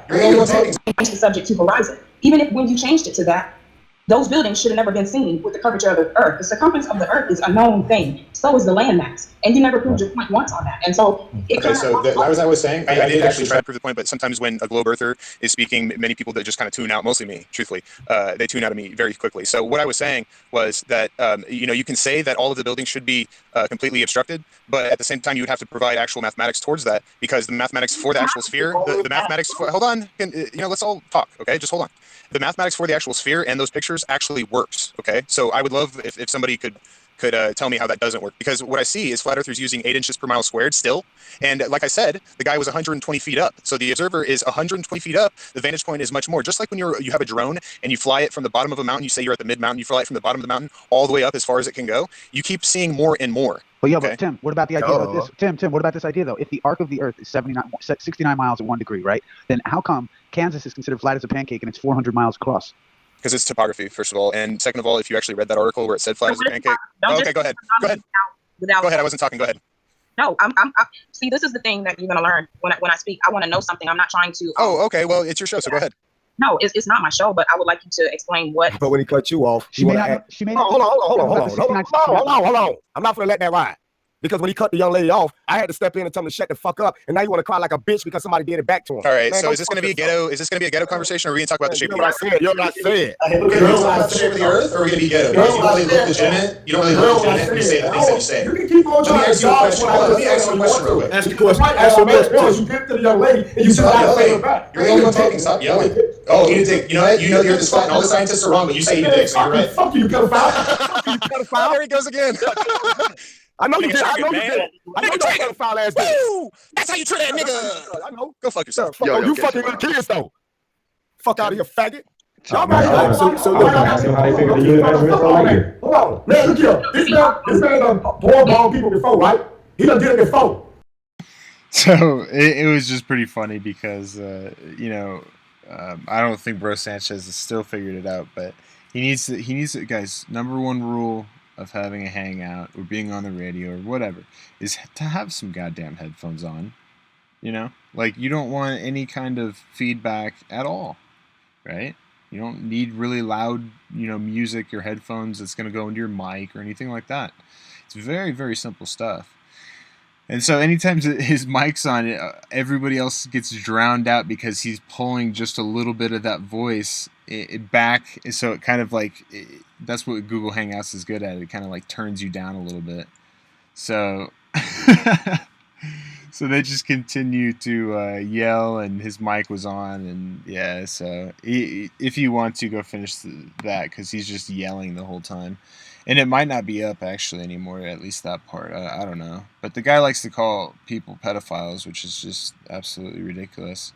"Change the subject to horizon." Even if when you changed it to that, those buildings should have never been seen with the curvature of the Earth. The circumference of the Earth is a known thing. So is the landmass, and you never proved your point once on that. And so, as I was saying, I did actually try to prove the point. But sometimes when a globe earther is speaking, many people that just kind of tune out, mostly me, truthfully, they tune out of me very quickly. So what I was saying was that you can say that all of the buildings should be completely obstructed, but at the same time, you would have to provide actual mathematics towards that because the mathematics for the actual sphere, the mathematics for, hold on, let's all talk, okay? Just hold on. The mathematics for the actual sphere and those pictures actually works, okay? So I would love if somebody could tell me how that doesn't work, because what I see is flat earthers using 8 inches per mile squared still. And like I said, the guy was 120 feet up. So the observer is 120 feet up. The vantage point is much more. Just like when you have a drone and you fly it from the bottom of a mountain, you say you're at the mid mountain, you fly it from the bottom of the mountain all the way up as far as it can go. You keep seeing more and more. Well, yeah, but Tim, what about the idea of this? Tim, what about this idea though? If the arc of the Earth is 69 miles at 1 degree, right? Then how come Kansas is considered flat as a pancake and it's 400 miles across? Because it's topography, first of all, and second of all, if you actually read that article where it said flat as a pancake. Oh, okay, go ahead. Go ahead. I wasn't talking. Go ahead. No, I'm see, this is the thing that you're gonna learn when I speak. I want to know something. I'm not trying to. Oh, okay. Well, it's your show, so go ahead. No, it's not my show, but I would like you to explain what. But when he cut you off, She may not. She may not. Hold on. Hold on. I'm not gonna let that ride. Because when he cut the young lady off, I had to step in and tell him to shut the fuck up. And now you want to cry like a bitch because somebody did it back to him. All right. Man, So is this going to be a ghetto? Is this going to be a ghetto conversation, or are we going to talk about the shape of the earth? You know what I said. Okay, we're going to talk about the shape of the earth, or are we going to be ghetto? Because you don't really look legitimate. You don't really look legitimate when you say the things that you say. You can keep on trying to Let me ask you a question real quick. Ask the question. Ask your question. You get to the young lady and you Stop yelling. You're the only one talking. Stop yelling. Oh, eat a dick. You know what? You know the earth is flat, and all the scientists are wrong, but you say eat a dick, so you're right. Fuck you, pedophile. There he goes again. I know you did. I know you did. I know you pedophile ass dick. That's how you treat that nigga. I know. Go fuck yourself. You fucking little kids though. Fuck out of here, faggot. So look, how they figure the universe is so like. Hold on. Man, look here. This man done ball people before, right? He done did it before. So it was just pretty funny because, you know, I don't think Bro Sanchez has still figured it out, but he needs to, guys, number one rule of having a hangout or being on the radio or whatever is to have some goddamn headphones on, you know? Like, you don't want any kind of feedback at all, right? You don't need really loud, you know, music or headphones that's going to go into your mic or anything like that. It's very, very simple stuff. And so anytime his mic's on, everybody else gets drowned out because he's pulling just a little bit of that voice back. So it kind of like, that's what Google Hangouts is good at. It kind of like turns you down a little bit. So, so they just continue to yell, and his mic was on. And yeah, so if you want to, go finish that, because he's just yelling the whole time. And it might not be up actually anymore, at least that part. I don't know. But the guy likes to call people pedophiles, which is just absolutely ridiculous.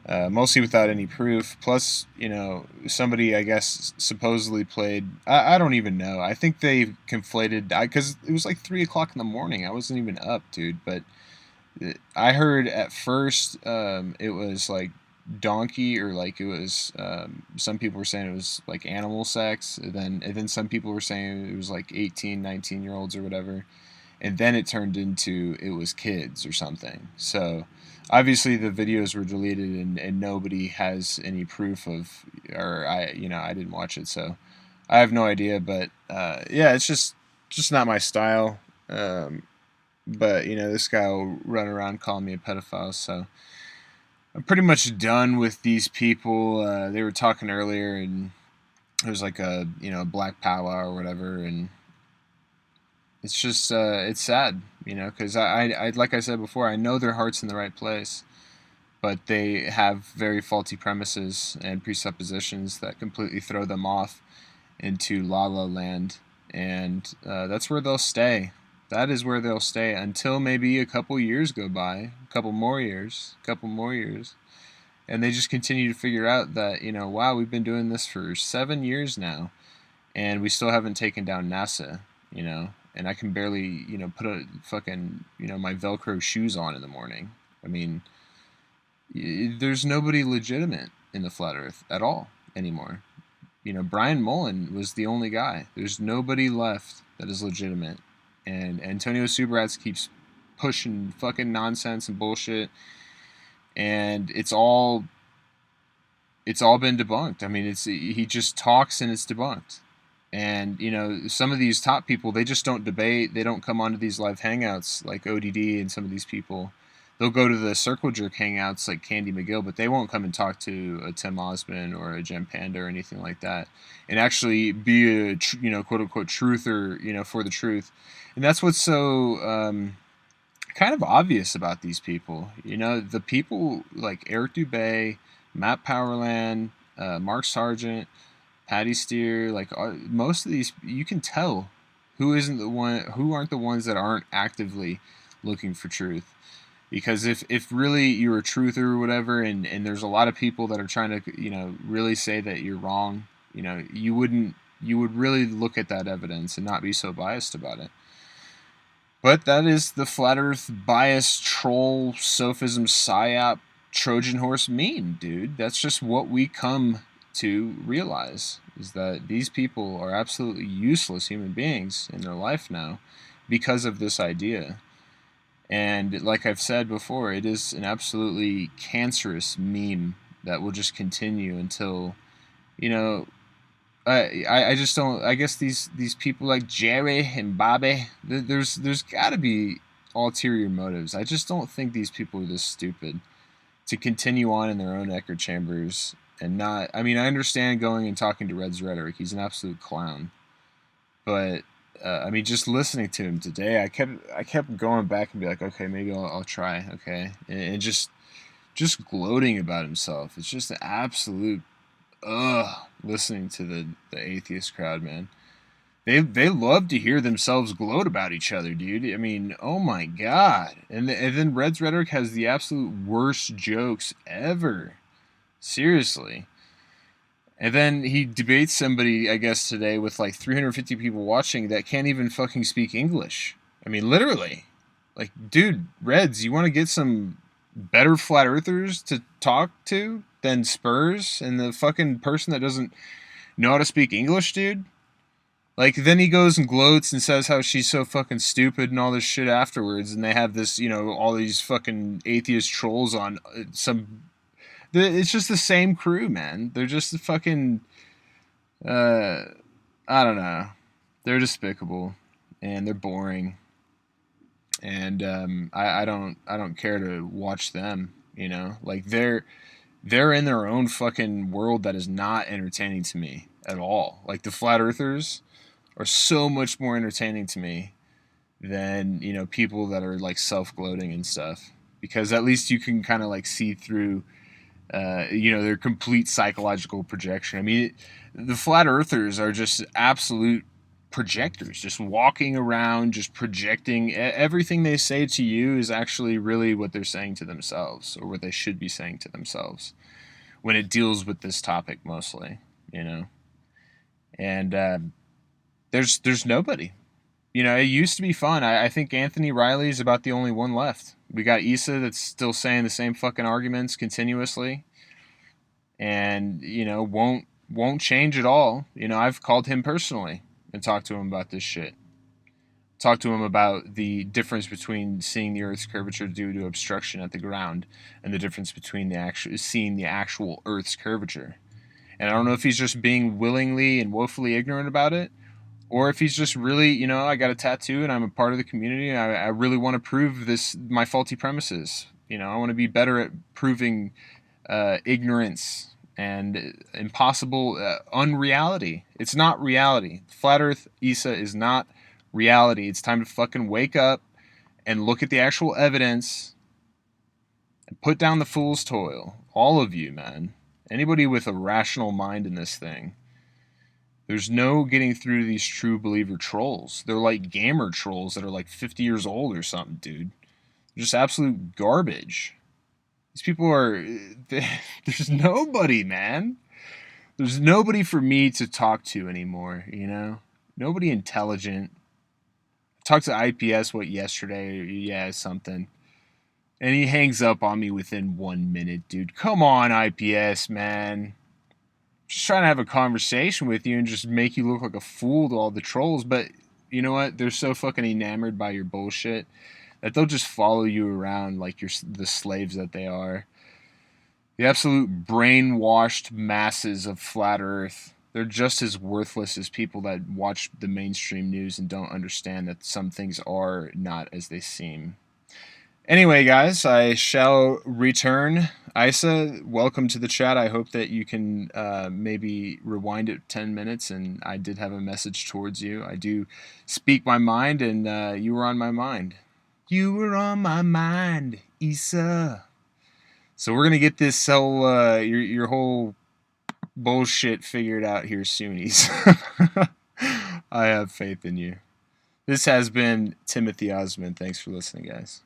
Mostly without any proof. Plus, you know, somebody, I guess, supposedly played... I don't even know. I think they conflated... Because it was like 3 o'clock in the morning. I wasn't even up, dude. But I heard at first it was like donkey, or like it was some people were saying it was like animal sex, and then some people were saying it was like 18, 19-year-olds or whatever, and then it turned into it was kids or something. So obviously the videos were deleted, and nobody has any proof of, or I didn't watch it, so I have no idea. But yeah, it's just not my style. But you know, this guy will run around calling me a pedophile, so I'm pretty much done with these people. They were talking earlier, and it was like a, you know, black powwow or whatever, and it's just it's sad, you know, because I like I said before, I know their heart's in the right place, but they have very faulty premises and presuppositions that completely throw them off into la la land, and that's where they'll stay. That is where they'll stay until maybe a couple years go by, a couple more years, and they just continue to figure out that, you know, wow, we've been doing this for 7 years now, and we still haven't taken down NASA, you know, and I can barely, you know, put a fucking, you know, my Velcro shoes on in the morning. I mean, there's nobody legitimate in the flat Earth at all anymore. You know, Brian Mullen was the only guy. There's nobody left that is legitimate. And Antonio Subarats keeps pushing fucking nonsense and bullshit, and it's all been debunked. I mean, he just talks and it's debunked. And you know, some of these top people, they just don't debate. They don't come onto these live hangouts like ODD and some of these people. They'll go to the Circle Jerk hangouts like Candy McGill, but they won't come and talk to a Tim Osman or a Jem Panda or anything like that, and actually be a you know, quote unquote truther, you know, for the truth. And that's what's so kind of obvious about these people. You know, the people like Eric Dubay, Matt Powerland, Mark Sargent, Patty Steer, like most of these, you can tell who aren't the ones that aren't actively looking for truth. Because if really you're a truther or whatever, and there's a lot of people that are trying to, you know, really say that you're wrong, you know, you would really look at that evidence and not be so biased about it. But that is the flat earth bias, troll, sophism, psyop, Trojan horse meme, dude. That's just what we come to realize, is that these people are absolutely useless human beings in their life now because of this idea. And like I've said before, it is an absolutely cancerous meme that will just continue until, you know, I just don't. I guess these people like Jerry and Bobby, there's got to be ulterior motives. I just don't think these people are this stupid to continue on in their own echo chambers and not. I mean, I understand going and talking to Red's rhetoric. He's an absolute clown, but I mean, just listening to him today, I kept going back and be like, okay, maybe I'll try, okay, and just gloating about himself. It's just an absolute listening to the atheist crowd, man. They love to hear themselves gloat about each other, dude. I mean, oh my god. And then Red's rhetoric has the absolute worst jokes ever. Seriously. And then he debates somebody, I guess, today with like 350 people watching that can't even fucking speak English. I mean, literally. Like, dude, Reds, you want to get some better flat earthers to talk to than Spurs and the fucking person that doesn't know how to speak English, dude? Like, then he goes and gloats and says how she's so fucking stupid and all this shit afterwards, and they have this, you know, all these fucking atheist trolls on some... It's just the same crew, man. They're just the fucking... I don't know. They're despicable, and they're boring. And I don't care to watch them, you know? Like, they're in their own fucking world that is not entertaining to me at all. Like, the flat earthers are so much more entertaining to me than, you know, people that are like self-gloating and stuff, because at least you can kind of like see through you know, their complete psychological projection. I mean, the flat earthers are just absolute projectors, just walking around, just projecting. Everything they say to you is actually really what they're saying to themselves, or what they should be saying to themselves when it deals with this topic mostly, you know. And there's nobody. You know, it used to be fun. I think Anthony Riley is about the only one left. We got Issa that's still saying the same fucking arguments continuously, and, you know, won't change at all. You know, I've called him personally and talked to him about this shit. Talked to him about the difference between seeing the Earth's curvature due to obstruction at the ground and the difference between seeing the actual Earth's curvature. And I don't know if he's just being willingly and woefully ignorant about it, or if he's just really, you know, I got a tattoo and I'm a part of the community and I really want to prove my faulty premises. You know, I want to be better at proving ignorance and impossible unreality. It's not reality. Flat Earth Issa is not reality. It's time to fucking wake up and look at the actual evidence and put down the fool's toil. All of you, man. Anybody with a rational mind in this thing. There's no getting through to these true believer trolls. They're like gamer trolls that are like 50 years old or something, dude. They're just absolute garbage. These people are... There's nobody, man. There's nobody for me to talk to anymore, you know? Nobody intelligent. I talked to IPS, yesterday? Yeah, something. And he hangs up on me within 1 minute, dude. Come on, IPS, man. Just trying to have a conversation with you and just make you look like a fool to all the trolls. But you know what? They're so fucking enamored by your bullshit that they'll just follow you around like you're the slaves that they are. The absolute brainwashed masses of Flat Earth. They're just as worthless as people that watch the mainstream news and don't understand that some things are not as they seem. Anyway, guys, I shall return. Isa, welcome to the chat. I hope that you can maybe rewind it 10 minutes, and I did have a message towards you. I do speak my mind, and you were on my mind. You were on my mind, Isa. So we're going to get this whole, your whole bullshit figured out here soon, Isa. I have faith in you. This has been Timothy Osman. Thanks for listening, guys.